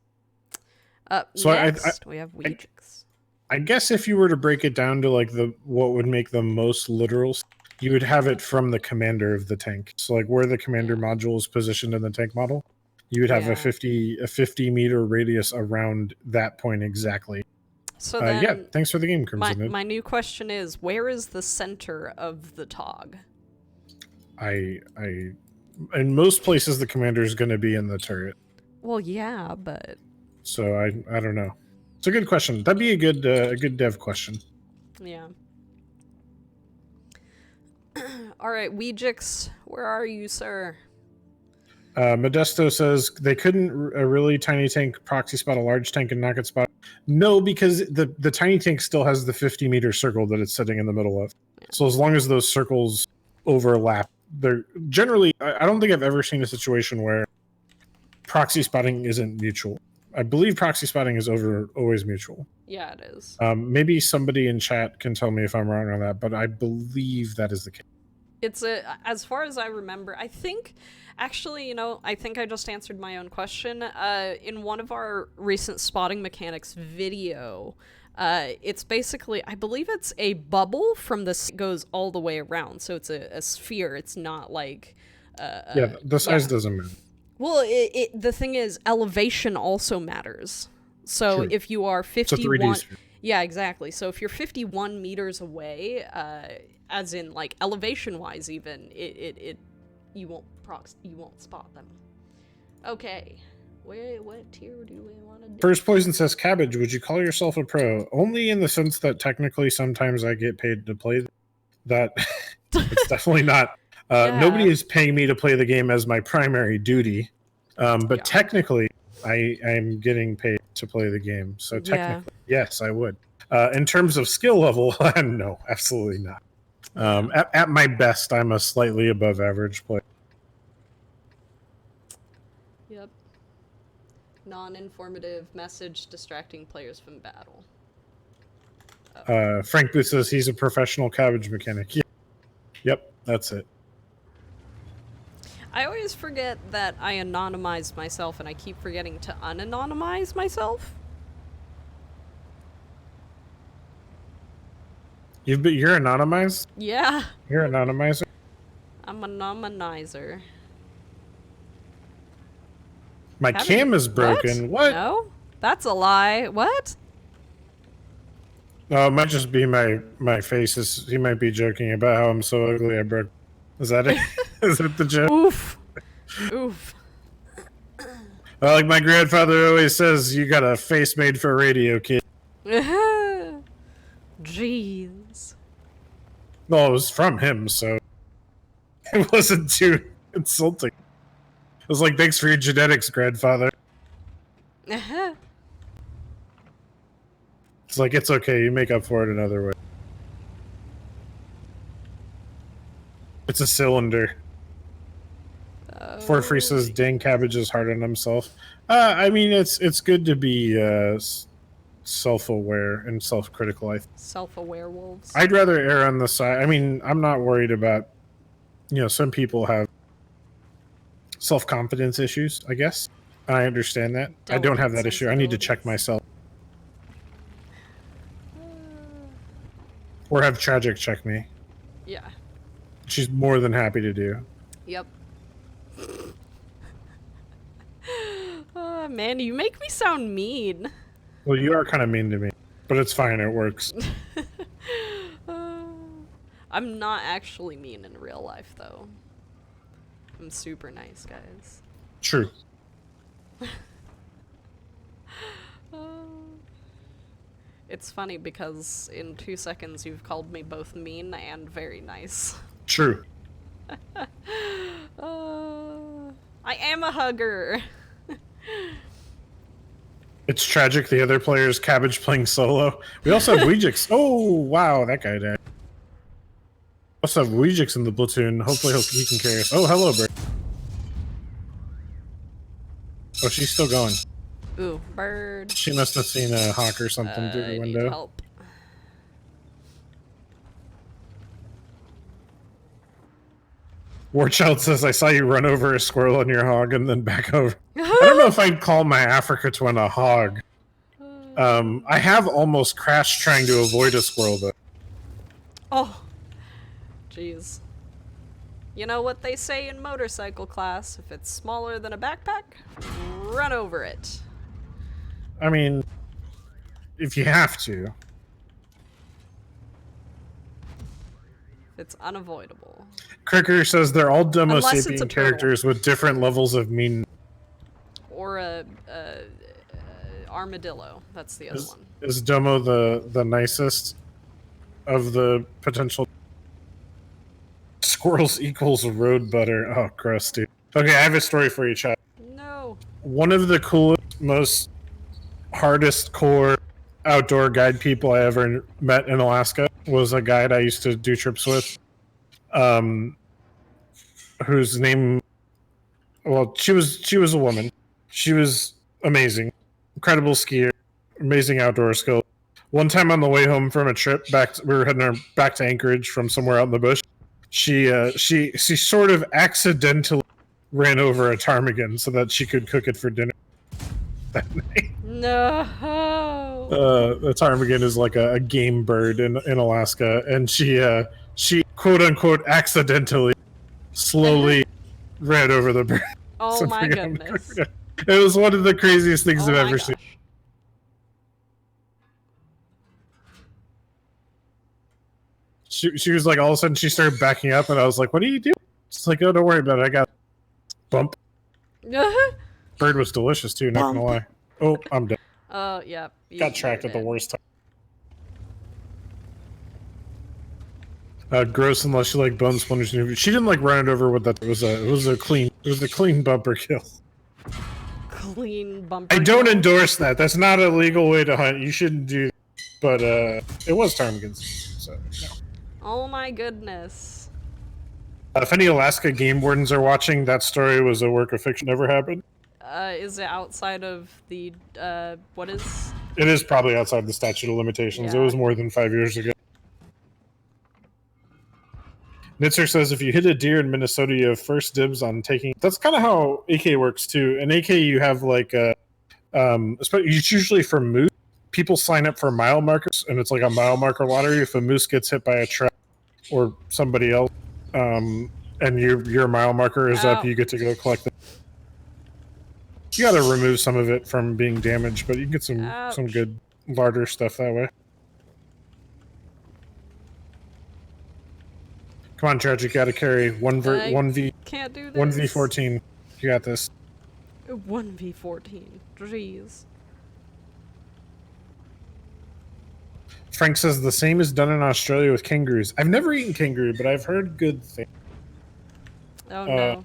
So next, we have Weegix. I guess if you were to break it down to like what would make the most literal, you would have it from the commander of the tank. So like where the commander module is positioned in the tank model, you would have a 50-meter radius around that point exactly. So then, yeah, thanks for the game, Crimson Hood. My new question is, where is the center of the Tog? In most places the commander is going to be in the turret. Well, yeah, but so I don't know. It's a good question. That'd be a good dev question. Yeah. All right, Weegix, where are you, sir? Modesto says they couldn't a really tiny tank proxy spot a large tank and knock it spot. No, because the tiny tank still has the 50-meter circle that it's sitting in the middle of. Yeah. So as long as those circles overlap, they're generally. I don't think I've ever seen a situation where proxy spotting isn't mutual. I believe proxy spotting is always mutual. Yeah, it is. Maybe somebody in chat can tell me if I'm wrong on that, but I believe that is the case. It's as far as I remember, I think, actually, I think I just answered my own question. In one of our recent spotting mechanics video, it's basically, I believe it's a bubble from this goes all the way around. So it's a sphere. It's not like... yeah, the size doesn't matter. Well, the thing is, elevation also matters. So True. if you are 51... It's a 3D sphere. Yeah, exactly. So if you're 51 meters away, as in like elevation-wise, even you won't spot them. Okay, what tier do we want to do? First Poison says, Cabbage, would you call yourself a pro? Only in the sense that technically sometimes I get paid to play that. It's definitely not. Yeah. Nobody is paying me to play the game as my primary duty, but technically I'm getting paid to play the game. So technically, yes, I would. In terms of skill level, no, absolutely not. At my best, I'm a slightly above average player. Yep. Non-informative message distracting players from battle. Frank Booth says he's a professional cabbage mechanic. Yeah. Yep, that's it. I always forget that I anonymized myself, and I keep forgetting to unanonymize myself. You're anonymized? Yeah. You're an anonymizer? I'm a nominizer. My cam is broken. What? No? That's a lie. What? Oh, it might just be my face. He might be joking about how I'm so ugly I broke. Is that it? Is that the joke? Oof. Oof. Like my grandfather always says, you got a face made for radio, kid. Jeez. Well, it was from him, so it wasn't too insulting. It was like, thanks for your genetics, grandfather. It's like, it's okay. You make up for it another way. It's a cylinder. Fort Free says, dang, Cabbage is hard on himself. I mean, it's good to be self-aware and self-critical. Self-aware wolves. I'd rather err on the side. I mean, I'm not worried about, some people have self-confidence issues, I guess. I understand that. I don't have that issue. I need to check myself. Or have Tragic check me. Yeah. She's more than happy to do. Yep. Man, you make me sound mean. Well, you are kind of mean to me, but it's fine. It works. I'm not actually mean in real life, though. I'm super nice, guys. True. It's funny because in 2 seconds you've called me both mean and very nice. True. I am a hugger. It's tragic. The other player is Cabbage playing solo. We also have Weejix. Oh, wow, that guy died. We also have Weejix in the platoon. Hopefully he can carry us. Oh, hello, bird. Oh, she's still going. Ooh, bird. She must have seen a hawk or something through the I window. need help. Warchild says, I saw you run over a squirrel on your hog and then back over. I don't know if I'd call my Africa twin a hog. I have almost crashed trying to avoid a squirrel, though. Oh. Jeez. You know what they say in motorcycle class? If it's smaller than a backpack, run over it. I mean, if you have to. It's unavoidable. Cricker says they're all Domo Unless it's a sapien turtle. characters with different levels of mean. Or a armadillo. That's the other one. Is Domo the nicest of the potential? Squirrels equals road butter. Oh, gross, dude. Okay, I have a story for you, chat. No. One of the coolest, most hardest core outdoor guide people I ever met in Alaska was a guide I used to do trips with. Whose name, well, she was a woman. She was amazing, incredible skier, amazing outdoor skills. One time on the way home from a trip we were heading back to Anchorage from somewhere out in the bush. She sort of accidentally ran over a ptarmigan so that she could cook it for dinner that night. No. The ptarmigan is like a game bird in Alaska, and she quote unquote accidentally slowly ran over the bird. Oh my goodness. It was one of the craziest things I've ever seen. She was like, all of a sudden she started backing up, and I was like, what are you doing? She's like, oh, don't worry about it. I got bump. Bird was delicious too, not gonna lie. Oh, I'm dead. Yeah. Got tracked at the worst time. Gross unless you like bone splinters. She didn't like run it over with that. It was a clean bumper kill. Clean bumper. I don't kill. endorse that. That's not a legal way to hunt. You shouldn't do that. But it was ptarmigans. So no. Oh my goodness. If any Alaska game wardens are watching, that story was a work of fiction. Never happened. Is it outside of the what is? It is probably outside the statute of limitations. Yeah. It was more than 5 years ago. Nitzer says if you hit a deer in Minnesota, you have first dibs on taking. That's kind of how AK works too. In AK, you have like it's usually for moose. People sign up for mile markers, and it's like a mile marker lottery. If a moose gets hit by a truck or somebody else, and your mile marker is up, you get to go collect it. You got to remove some of it from being damaged, but you can get some good larder stuff that way. Come on, Tragic, you got to carry 1v. Can't do this. 1v14. You got this. 1v14. Jeez. Frank says the same is done in Australia with kangaroos. I've never eaten kangaroo, but I've heard good things. Oh no.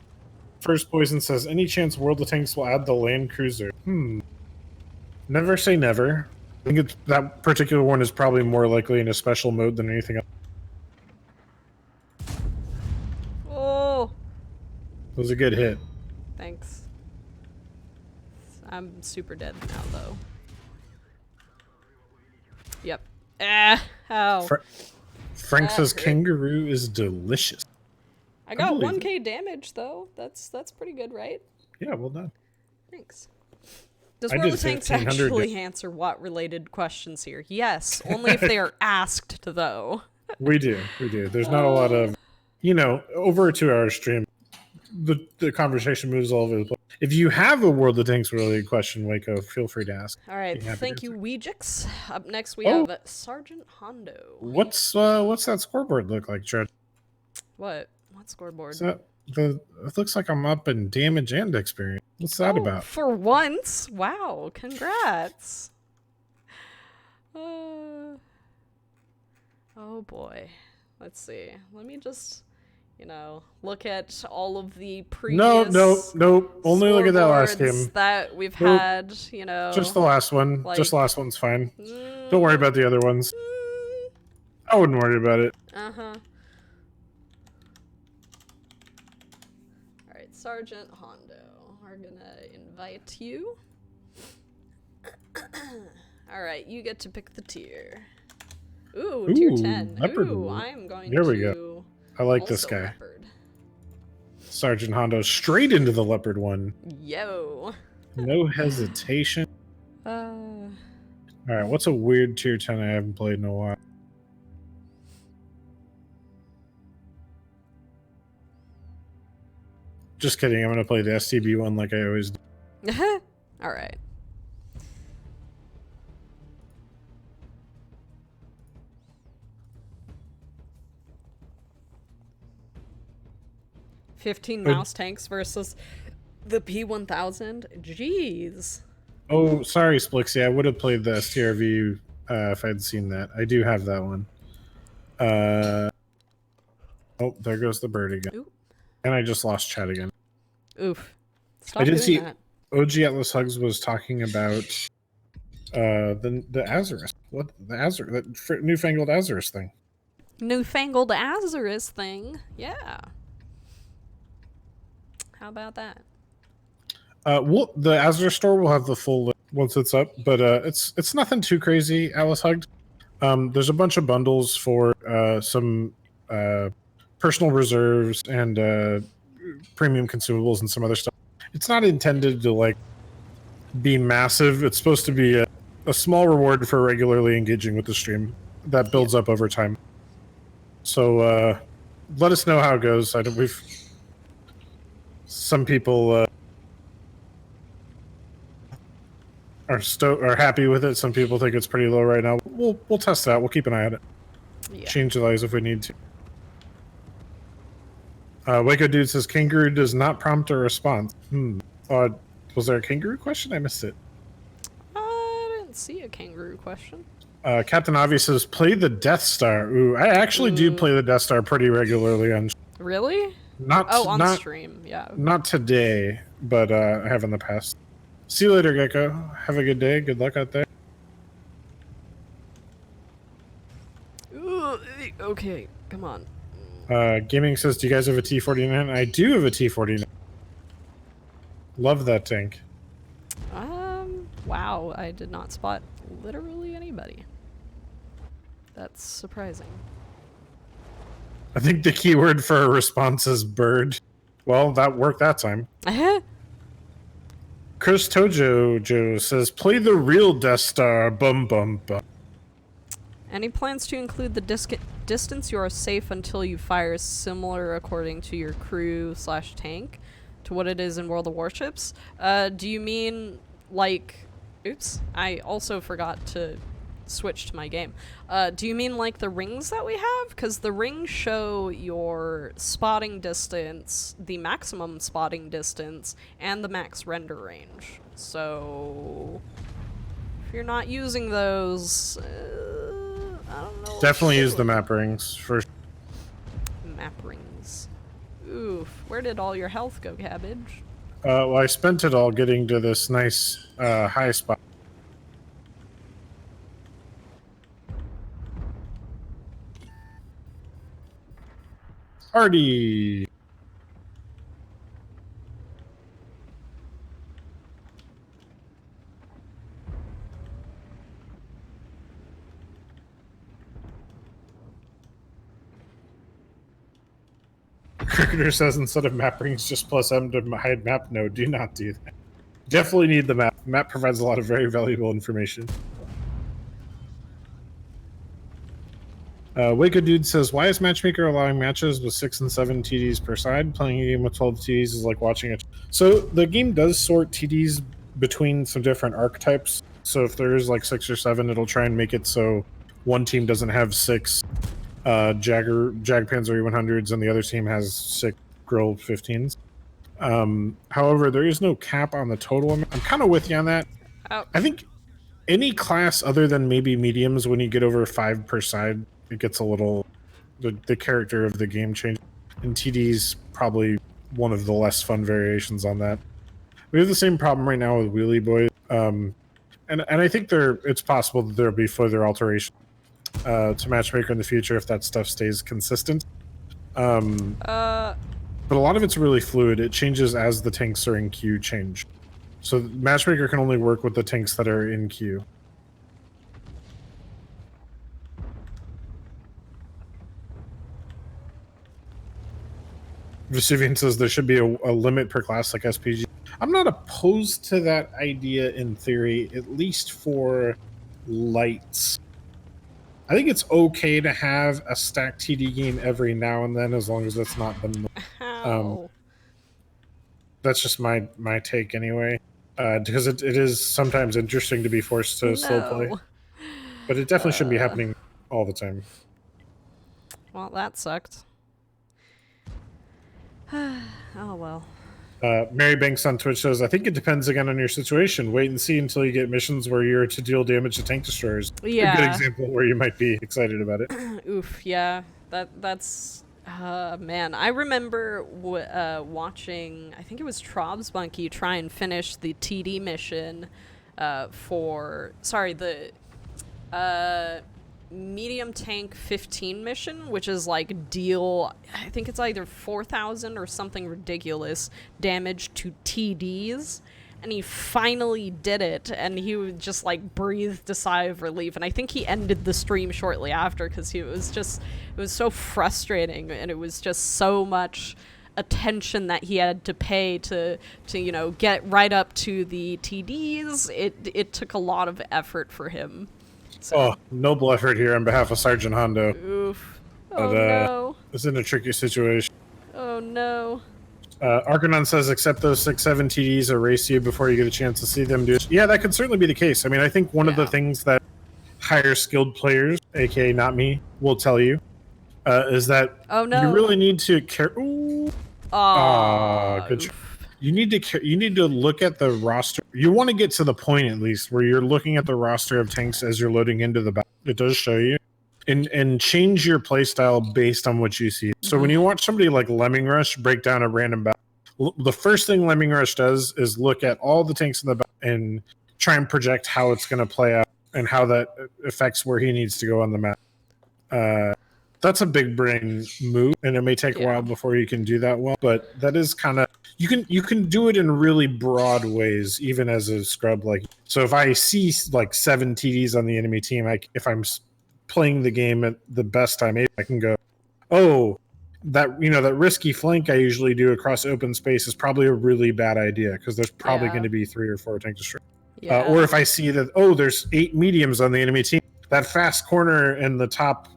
First Poison says, any chance World of Tanks will add the Land Cruiser? Never say never. I think that particular one is probably more likely in a special mode than anything else. Oh. It was a good hit. Thanks. I'm super dead now, though. Yep. Ow. Frank says kangaroo is delicious. I got believe 1k damage though. That's pretty good, right? Yeah, well done. Thanks. Does I World did of Tanks 1,500 actually answer what related questions here? Yes, only if they are asked though. We do. There's not a lot of, over a 2-hour stream, the conversation moves all over the place. If you have a World of Tanks related question, Waco, feel free to ask. All right, Be happy thank to you, answer. Weejix. Up next we Oh. have Sergeant Hondo. What's that scoreboard look like, Chad? What scoreboard? Is that it looks like I'm up in damage and experience. What's that about? For once? Wow, congrats. Oh boy. Let's see. Let me just, look at all of the previous No. Only look at that last scoreboards game. that we've Nope. had, Just the last one. Just the last one's fine. Don't worry about the other ones. I wouldn't worry about it. Uh-huh. Alright, Sergeant Hondo. We're gonna invite you. Alright, you get to pick the tier. Ooh, tier 10. Leopard. Ooh, I'm going There to... we go. I like this also guy. Leopard. Sergeant Hondo straight into the leopard one. Yo. No hesitation. Uh... Alright, what's a weird tier 10 I haven't played in a while? Just kidding, I'm gonna play the STB one like I always do. Alright. $15 mouse tanks versus the P1000. Jeez. Oh, sorry, Splixie. I would have played the STRV if I'd seen that. I do have that one. Oh, there goes the bird again. Oop. And I just lost chat again. Oof. Stop I did doing see that. OG Atlas Hugs was talking about the Azurus. What the Azurus? That newfangled Azurus thing. Newfangled Azurus thing. Yeah. How about that? The Azure store will have the full list once it's up, but it's nothing too crazy. Alice Hugged. There's a bunch of bundles for some personal reserves and premium consumables and some other stuff. It's not intended to be massive. It's supposed to be a small reward for regularly engaging with the stream that builds up over time. So let us know how it goes. Some people are happy with it. Some people think it's pretty low right now. We'll test it out. We'll keep an eye on it. Yeah. Change the lives if we need to. Waco Dude says kangaroo does not prompt a response. Was there a kangaroo question? I missed it. I didn't see a kangaroo question. Captain Avi says play the Death Star. Ooh, I actually do play the Death Star pretty regularly on. Really? Not on stream. Yeah. Not today, but I have in the past. See you later, Gecko. Have a good day. Good luck out there. Ooh, okay, come on. Gaming says, do you guys have a T-49? I do have a T-49. Love that tank. Wow, I did not spot literally anybody. That's surprising. I think the keyword for a response is bird. Well, that worked that time. Chris Tojo says, play the real Death Star. Bum bum bum. Any plans to include the distance you are safe until you fire similar according to your crew / tank to what it is in World of Warships? Do you mean oops, I also forgot to switch to my game. Do you mean the rings that we have? Because the rings show your spotting distance, the maximum spotting distance, and the max render range. So if you're not using those, I don't know. Definitely use the map rings for. Map rings. Oof. Where did all your health go, Cabbage? Well, I spent it all getting to this nice high spot. Party. Cricketer says instead of map rings, just plus M to hide map. No, do not do that. Definitely need the map. Map provides a lot of very valuable information. Waco Dude says, why is Matchmaker allowing matches with 6 and 7 TDs per side? Playing a game with 12 TDs is like watching it. So the game does sort TDs between some different archetypes. So if there is like 6 or 7, it'll try and make it so one team doesn't have 6 Jag Panzer 100s and the other team has 6 Grill 15s. However, there is no cap on the total amount. I'm kind of with you on that. Oh. I think any class other than maybe mediums, when you get over 5 per side, it gets a little, the character of the game changes. And TD's probably one of the less fun variations on that. We have the same problem right now with Wheelie Boy. And I think it's possible that there'll be further alteration to Matchmaker in the future if that stuff stays consistent. But a lot of it's really fluid. It changes as the tanks are in queue change. So Matchmaker can only work with the tanks that are in queue. Vesuvian says there should be a limit per class like SPG. I'm not opposed to that idea in theory, at least for lights. I think it's okay to have a stacked TD game every now and then, as long as that's not the that's just my take anyway. Because it is sometimes interesting to be forced to slow play. But it definitely shouldn't be happening all the time. Well, that sucked. Oh well. Mary Banks on Twitch says, I think it depends again on your situation. Wait and see until you get missions where you're to deal damage to tank destroyers. Yeah. A good example where you might be excited about it. Oof, yeah. That's man, I remember watching, I think it was Trob's Monkey try and finish the TD mission the medium tank 15 mission, which is like deal, I think it's either 4,000 or something ridiculous damage to TDs, and he finally did it, and he would just like breathed a sigh of relief, and I think he ended the stream shortly after because it was so frustrating, and it was just so much attention that he had to pay to you know, get right up to the TDs. It took a lot of effort for him. So. Oh, noble effort here on behalf of Sergeant Hondo. Oof. Oh, but, no. It's in a tricky situation. Oh, no. Arcanon says, accept those 6-7 TDs erase you before you get a chance to see them do it. Yeah, that could certainly be the case. I mean, I think one of the things that higher skilled players, aka not me, will tell you is that you really need to care. Ooh. Good. You need to look at the roster. You want to get to the point at least where you're looking at the roster of tanks as you're loading into the battle. It does show you, and change your playstyle based on what you see. So when you watch somebody like Lemming Rush break down a random battle, the first thing Lemming Rush does is look at all the tanks in the battle and try and project how it's going to play out and how that affects where he needs to go on the map. That's a big brain move, and it may take a while before you can do that well. But that is kind of you can do it in really broad ways, even as a scrub. Like, so if I see like 7 TDs on the enemy team, if I'm playing the game at the best time, I can go, oh, that risky flank I usually do across open space is probably a really bad idea because there's probably going to be 3 or 4 tank destroyers. Or if I see that, oh, there's 8 mediums on the enemy team, that fast corner in the top.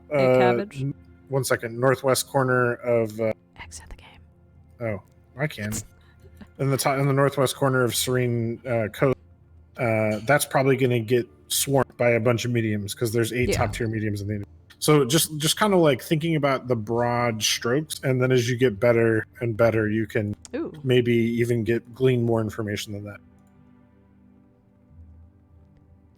One second, northwest corner of. Exit the game. Oh, I can. in the northwest corner of Serene Coast. That's probably going to get swarmed by a bunch of mediums because there's 8 top tier mediums in the. So just kind of like thinking about the broad strokes, and then as you get better and better, you can maybe even glean more information than that.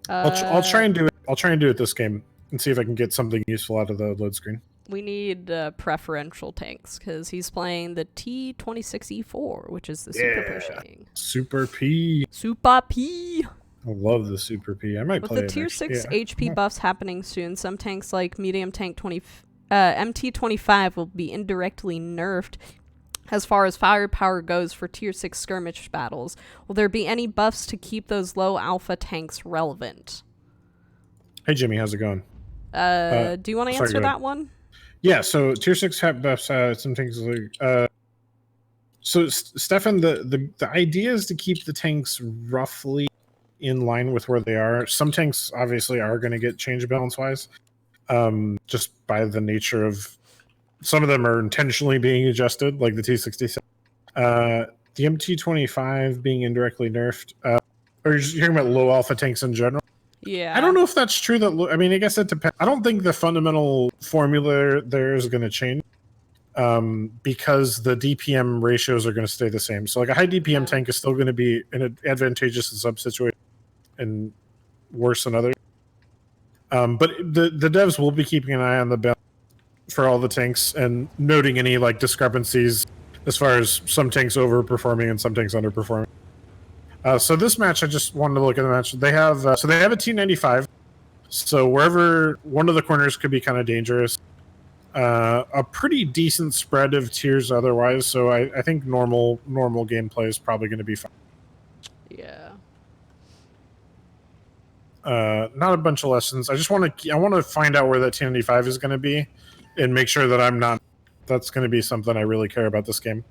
I'll try and do it. I'll try and do it this game and see if I can get something useful out of the load screen. We need preferential tanks because he's playing the T26E4, which is the Super pushing. Super P. Super P. I love the Super P. I might play it. With the tier 6 HP buffs happening soon, some tanks like medium tank MT25 will be indirectly nerfed as far as firepower goes for tier 6 skirmish battles. Will there be any buffs to keep those low alpha tanks relevant? Hey Jimmy, how's it going? Do you want to answer that one? Yeah, so tier 6 buffs, some things like So, Stefan, the idea is to keep the tanks roughly in line with where they are. Some tanks obviously are going to get changed balance wise, just by the nature of some of them are intentionally being adjusted, like the T-67. The MT-25 being indirectly nerfed. Or you're just hearing about low alpha tanks in general? Yeah. I don't know if that's true. I mean, I guess it depends. I don't think the fundamental formula there is going to change. Because the DPM ratios are going to stay the same. So like a high DPM tank is still going to be advantageous in some situations and worse than others. But the devs will be keeping an eye on the balance for all the tanks and noting any like discrepancies as far as some tanks overperforming and some tanks underperforming. So this match, I just wanted to look at the match. They have a T-95. So wherever one of the corners could be kind of dangerous. A pretty decent spread of tiers otherwise, so I think normal gameplay is probably going to be fine. Yeah. Not a bunch of lessons. I want to find out where that T-95 is going to be, and make sure that I'm not. That's going to be something I really care about this game.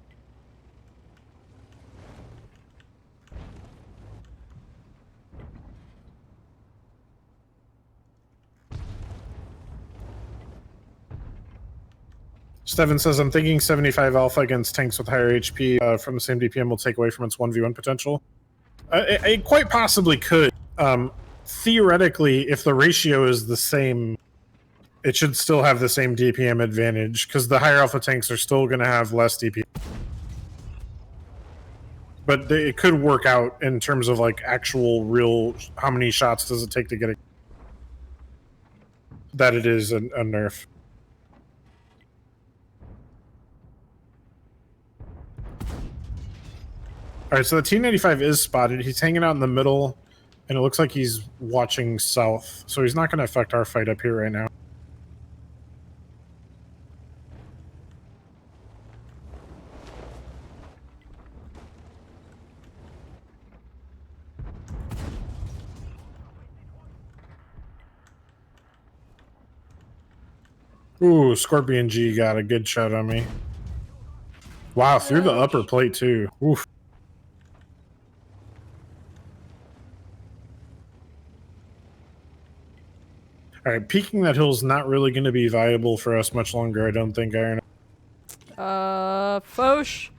Steven says, I'm thinking 75 alpha against tanks with higher HP from the same DPM will take away from its 1v1 potential. It quite possibly could. Theoretically, if the ratio is the same, it should still have the same DPM advantage, because the higher alpha tanks are still going to have less DPM. But it could work out in terms of like actual real, how many shots does it take to get it, that it is a nerf. All right, so the T-95 is spotted. He's hanging out in the middle, and it looks like he's watching south. So he's not going to affect our fight up here right now. Ooh, Scorpion G got a good shot on me. Wow, through the upper plate too. Oof. All right, peeking that hill is not really going to be viable for us much longer, I don't think, Iron. Foch!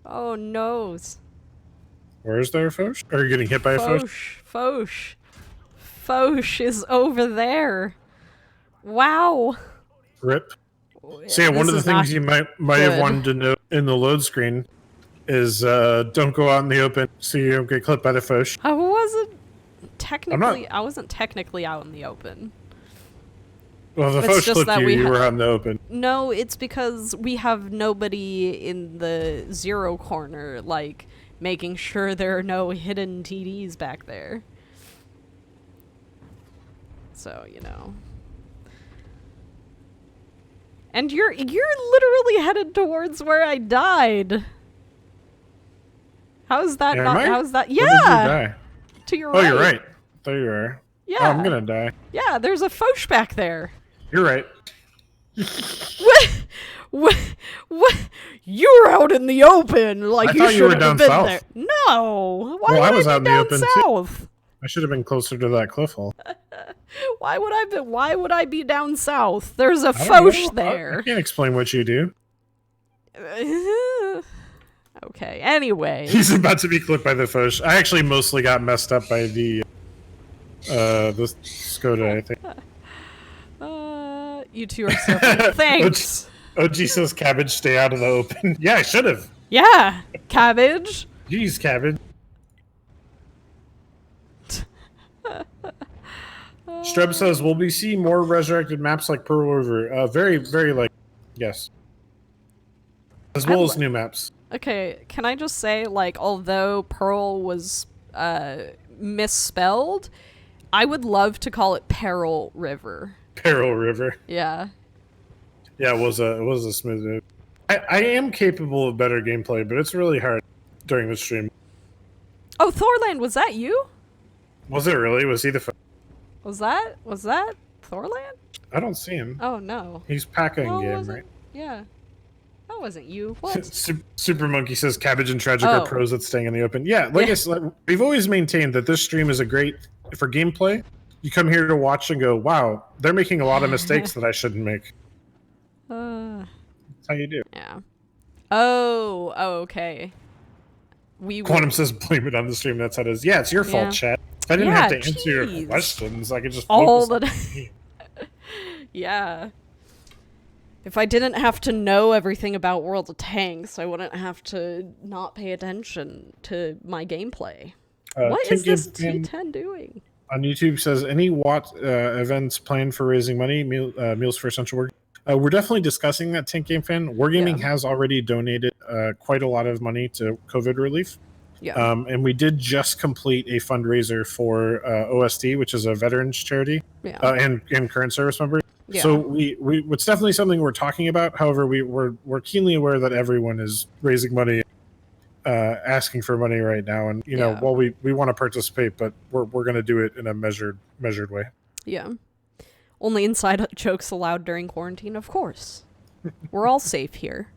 Oh, noes. Where is there a Foch? Are you getting hit by a Foch? Foch is over there. Wow. Rip. So yeah, one of the things you might have wanted to know in the load screen is don't go out in the open so you don't get clipped by the Foch. I wasn't technically out in the open. Well, the Foch clipped you, you were out in the open. No, it's because we have nobody in the zero corner, like, making sure there are no hidden TDs back there. So, you know. And you're literally headed towards where I died. How's that not? How's that? Yeah. Where did you die? To your right. Oh, you're right. There you are. Yeah. Oh, I'm gonna die. Yeah, there's a Foch back there. You're right. What? You're out in the open, like you should have been south. there. No. Why would I was out in the open south? Too. I should have been closer to that cliff hole. Why would I be down south? There's a Foch there. I can't explain what you do. Okay, anyway. He's about to be clipped by the Foch. I actually mostly got messed up by the Skoda, I think. You two are so funny. Thanks. OG says Cabbage, stay out of the open. Yeah, I should have. Yeah, Cabbage. Jeez, Cabbage. Streb says, will we see more resurrected maps like Pearl River? Very, very likely. Yes. As well as new maps. Okay, can I just say, like, although Pearl was misspelled, I would love to call it Peril River. Peril River. Yeah. Yeah, it was a smooth move. I am capable of better gameplay, but it's really hard during the stream. Oh, Thorland, was that you? Was it really? Was he the... Was that Thorland? I don't see him. Oh, no. He's packing game, right? Yeah. Oh, wasn't you. What? Super Monkey says Cabbage and Tragic Oh. are pros at staying in the open. Yeah, like I said, we've always maintained that this stream is a great for gameplay. You come here to watch and go, wow, they're making a lot of mistakes that I shouldn't make. That's how you do. Yeah. Oh, okay. Quantum says blame it on the stream. That's how it is. Yeah, it's your fault, chat. If I didn't have to answer your questions, I could just all focus the time. Yeah. If I didn't have to know everything about World of Tanks, I wouldn't have to not pay attention to my gameplay. What is this T10 doing? On YouTube says, any Watt events planned for raising money, meals for essential work? We're definitely discussing that, Tank Game Fan. Wargaming has already donated quite a lot of money to COVID relief. Yeah. And we did just complete a fundraiser for OSD, which is a veterans charity, and current service members. Yeah. So it's definitely something we're talking about. However, we're keenly aware that everyone is raising money, asking for money right now, and while we want to participate, but we're going to do it in a measured way. Yeah. Only inside jokes allowed during quarantine, of course. We're all safe here.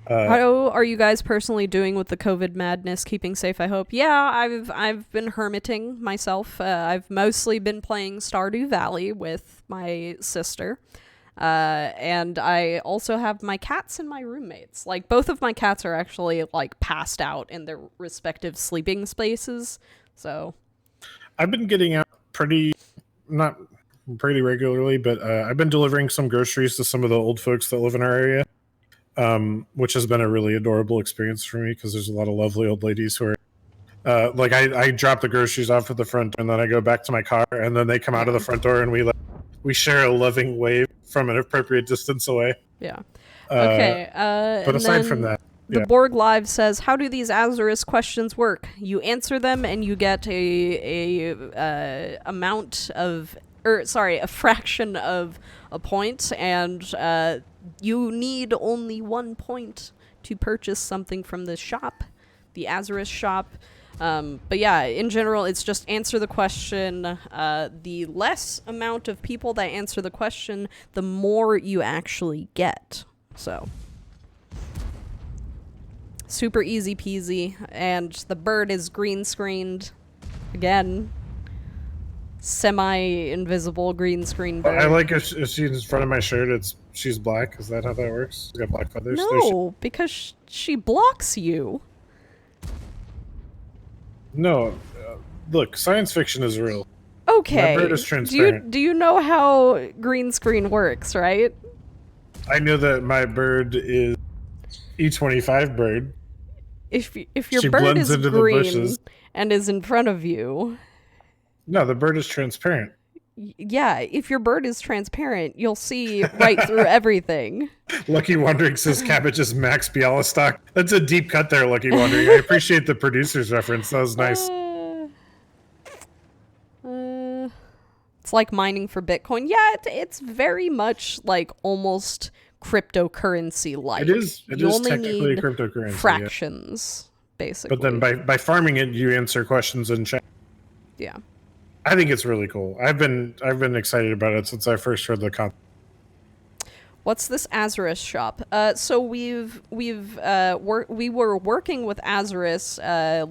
How are you guys personally doing with the COVID madness? Keeping safe, I hope. Yeah, I've been hermiting myself. I've mostly been playing Stardew Valley with my sister. And I also have my cats and my roommates. Like, both of my cats are actually, like, passed out in their respective sleeping spaces. So I've been getting out not pretty regularly, but I've been delivering some groceries to some of the old folks that live in our area. Which has been a really adorable experience for me because there's a lot of lovely old ladies who are like I drop the groceries off at the front and then I go back to my car and then they come out of the front door and we share a loving wave from an appropriate distance away. Yeah. Okay. But aside from that, the Borg Live says, "How do these Azarus questions work? You answer them and you get a fraction of a point, and you need only 1 point to purchase something from the shop, the Azarus shop." But yeah, in general, it's just answer the question. The less amount of people that answer the question, the more you actually get. So super easy peasy. And the bird is green screened again. Semi-invisible green screen bird. I like if she's in front of my shirt, she's black. Is that how that works? She's got black feathers? No, because she blocks you. No, look, science fiction is real. Okay. My bird is transparent. Do you know how green screen works, right? I know that my bird is E25 bird. If your bird is green and is in front of you... No, the bird is transparent. Yeah, if your bird is transparent, you'll see right through everything. Lucky Wandering says Cabbage is Max Bialystock. That's a deep cut there, Lucky Wandering. I appreciate the producer's reference. That was nice. It's like mining for Bitcoin. Yeah, it's very much like almost cryptocurrency-like. It is technically cryptocurrency. Fractions, basically. But then by farming it, you answer questions in chat. Yeah. I think it's really cool. I've been excited about it since I first heard the concept. What's this Azarus shop? So we were working with Azarus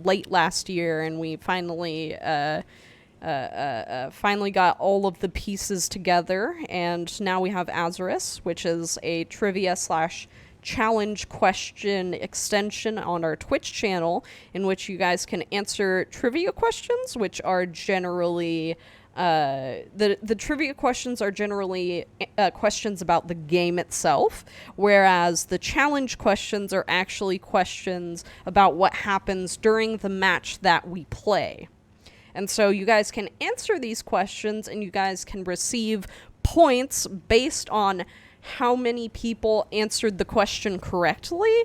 late last year, and we finally got all of the pieces together, and now we have Azarus, which is a trivia/challenge question extension on our Twitch channel, in which you guys can answer trivia questions, which are generally the trivia questions are generally questions about the game itself, whereas the challenge questions are actually questions about what happens during the match that we play. And so you guys can answer these questions, and you guys can receive points based on how many people answered the question correctly,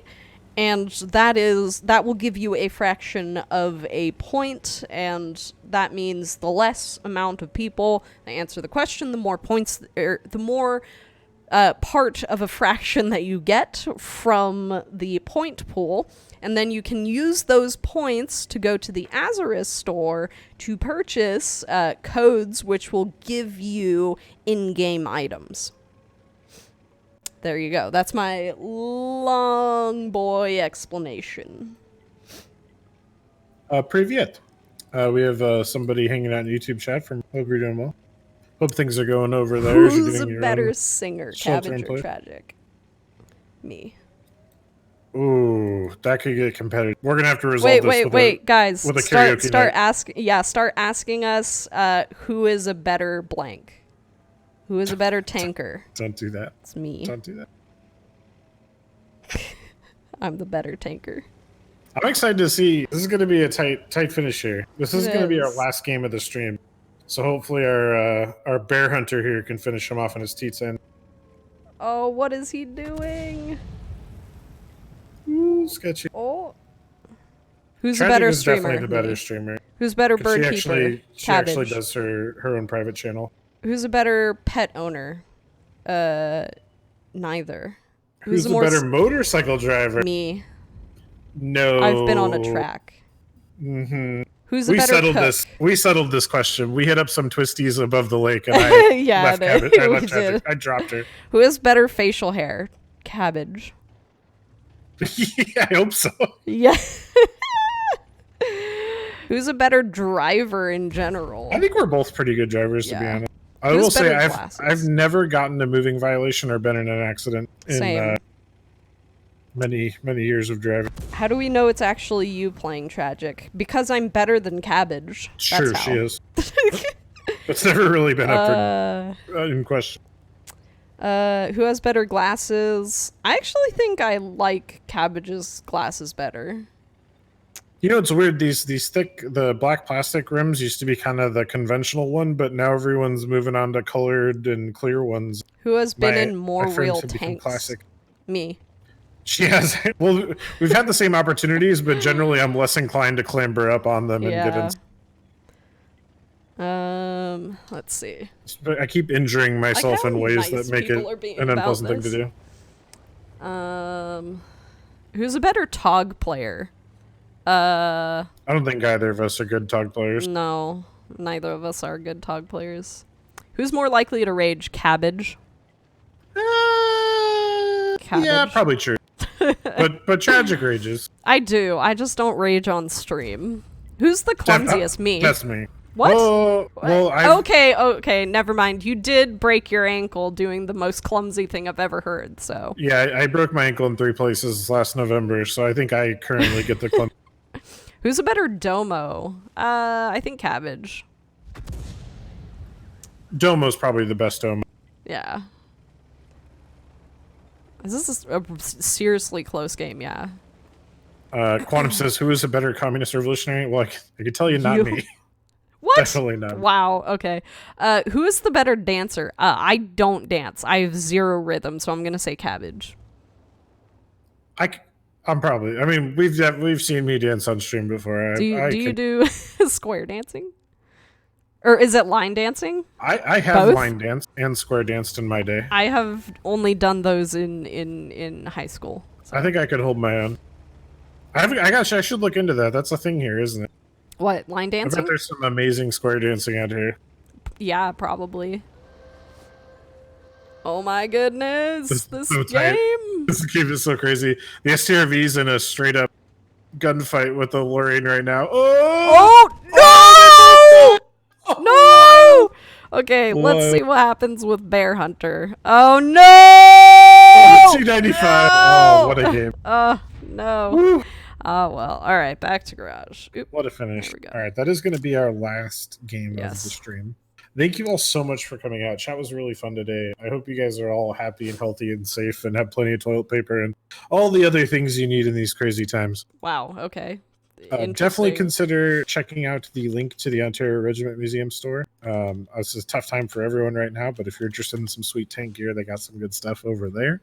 and that will give you a fraction of a point, and that means the less amount of people that answer the question, the more points, the more part of a fraction that you get from the point pool, and then you can use those points to go to the Azarus store to purchase codes which will give you in-game items. There you go. That's my long boy explanation. Привет. We have somebody hanging out in YouTube chat from Hope you're doing well. Hope things are going over there. as you're Who's a doing your better own singer, shelter in Cabbage or place. Tragic? Me. Ooh, that could get competitive. We're gonna have to resolve Wait, guys. with a Start karaoke night. asking us who is a better blank. Who is a better tanker? Don't do that. It's me. Don't do that. I'm the better tanker. I'm excited to see. This is going to be a tight finish here. This is It going to be our is. last game of the stream. So hopefully our bear hunter here can finish him off on his teats end. Oh, what is he doing? Ooh, sketchy. Oh. Who's Tragic a better is streamer? definitely the better Me. streamer. Who's better 'Cause bird she keeper? actually Cabbage. does her own private channel. Who's a better pet owner? Neither. Who's the better motorcycle driver? Me. No. I've been on a track. Mm-hmm. Who's a better cook? We settled this question. We hit up some twisties above the lake, and I Yeah, left no, Cabbage. I we left Tragic. did. I dropped her. Who has better facial hair? Cabbage. Yeah, I hope so. Yeah. Who's a better driver in general? I think we're both pretty good drivers, to be Yeah. honest. I Who's will say better I've glasses? never gotten a moving violation or been in an accident in Same. many years of driving. How do we know it's actually you playing Tragic? Because I'm better than Cabbage. That's Sure, how. she is. It's never really been up for in question. Who has better glasses? I actually think I like Cabbage's glasses better. You know, it's weird. These thick, the black plastic rims used to be kind of the conventional one, but now everyone's moving on to colored and clear ones. Who has been My- in more my friends real have become tanks? classic. Me. She has. Well, we've had the same opportunities, but generally I'm less inclined to clamber up on them and get Yeah. in. Let's see. But I keep injuring myself how in ways nice that make it people are being an about unpleasant thing to this. do. Who's a better Tog player? I don't think either of us are good Tog players. No, neither of us are good Tog players. Who's more likely to rage? Cabbage. Yeah, Cabbage. probably true. but tragic rages. I do. I just don't rage on stream. Who's the clumsiest? Me. That's me. What? Oh, well, I Okay, never mind. You did break your ankle doing the most clumsy thing I've ever heard, so. yeah, I broke my ankle in 3 places last November, so I think I currently get the clump. Who's a better domo? I think Cabbage. Domo's probably the best Domo. Yeah. Is this a seriously close game? Yeah. Quantum says, "Who is a better communist revolutionary?" Well, I can tell you, not You. me. What? Definitely not. Wow. Okay. Who is the better dancer? I don't dance. I have zero rhythm, so I'm gonna say Cabbage. I'm probably. I mean, we've seen me dance on stream before. Do you do square dancing? Or is it line dancing? I have Both? line dance and square danced in my day. I have only done those in high school. I think I could hold my own. I should look into that. That's a thing here, isn't it? What, line I dancing? bet there's some amazing square dancing out here. Yeah, probably. Oh my goodness, This is this so tight. game! This game is so crazy. The STRV's in a straight up gunfight with the Lorraine right now. Oh! Oh no! Okay, let's What? see what happens with Bear Hunter. Oh no! 295. No! Oh, what a game. No. Woo. Oh well. All right, back to garage. Oop. What a finish. There we go. All right, that is going to be our last game of Yes. the stream. Thank you all so much for coming out. Chat was really fun today. I hope you guys are all happy and healthy and safe and have plenty of toilet paper and all the other things you need in these crazy times. Wow. Okay. Definitely Interesting. consider checking out the link to the Ontario Regiment Museum store. It's a tough time for everyone right now, but if you're interested in some sweet tank gear, they got some good stuff over there.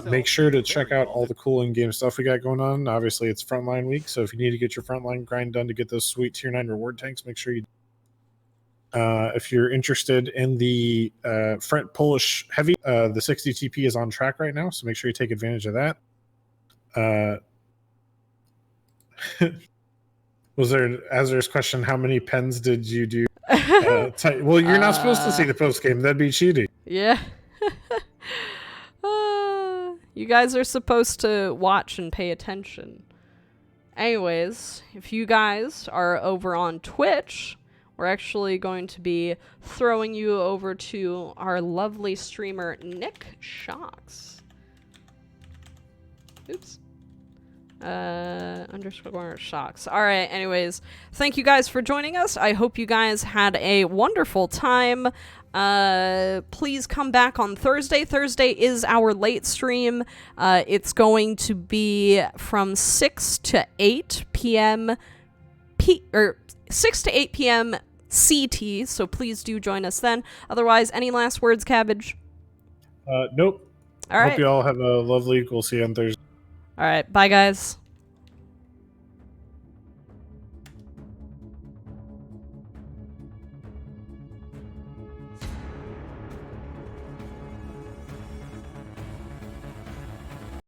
Make sure to check out all the cool in-game stuff we got going on. Obviously, it's Frontline Week, so if you need to get your Frontline grind done to get those sweet Tier 9 reward tanks, make sure you if you're interested in the Front Polish Heavy, the 60 TP is on track right now, so make sure you take advantage of that. Was there Azur's question? How many pens did you do? Well, you're not supposed to see the post game. That'd be cheating. Yeah. You guys are supposed to watch and pay attention. Anyways, if you guys are over on Twitch, we're actually going to be throwing you over to our lovely streamer, Nick Shocks. Oops. Underscore Shocks. Alright, anyways, thank you guys for joining us. I hope you guys had a wonderful time. Please come back on Thursday. Thursday is our late stream. It's going to be from 6 to 8 p.m. 6 to 8 p.m. CT, so please do join us then. Otherwise, any last words, Cabbage? Nope. All right. Hope you all have a lovely week. We'll see you on Thursday. All right. Bye, guys.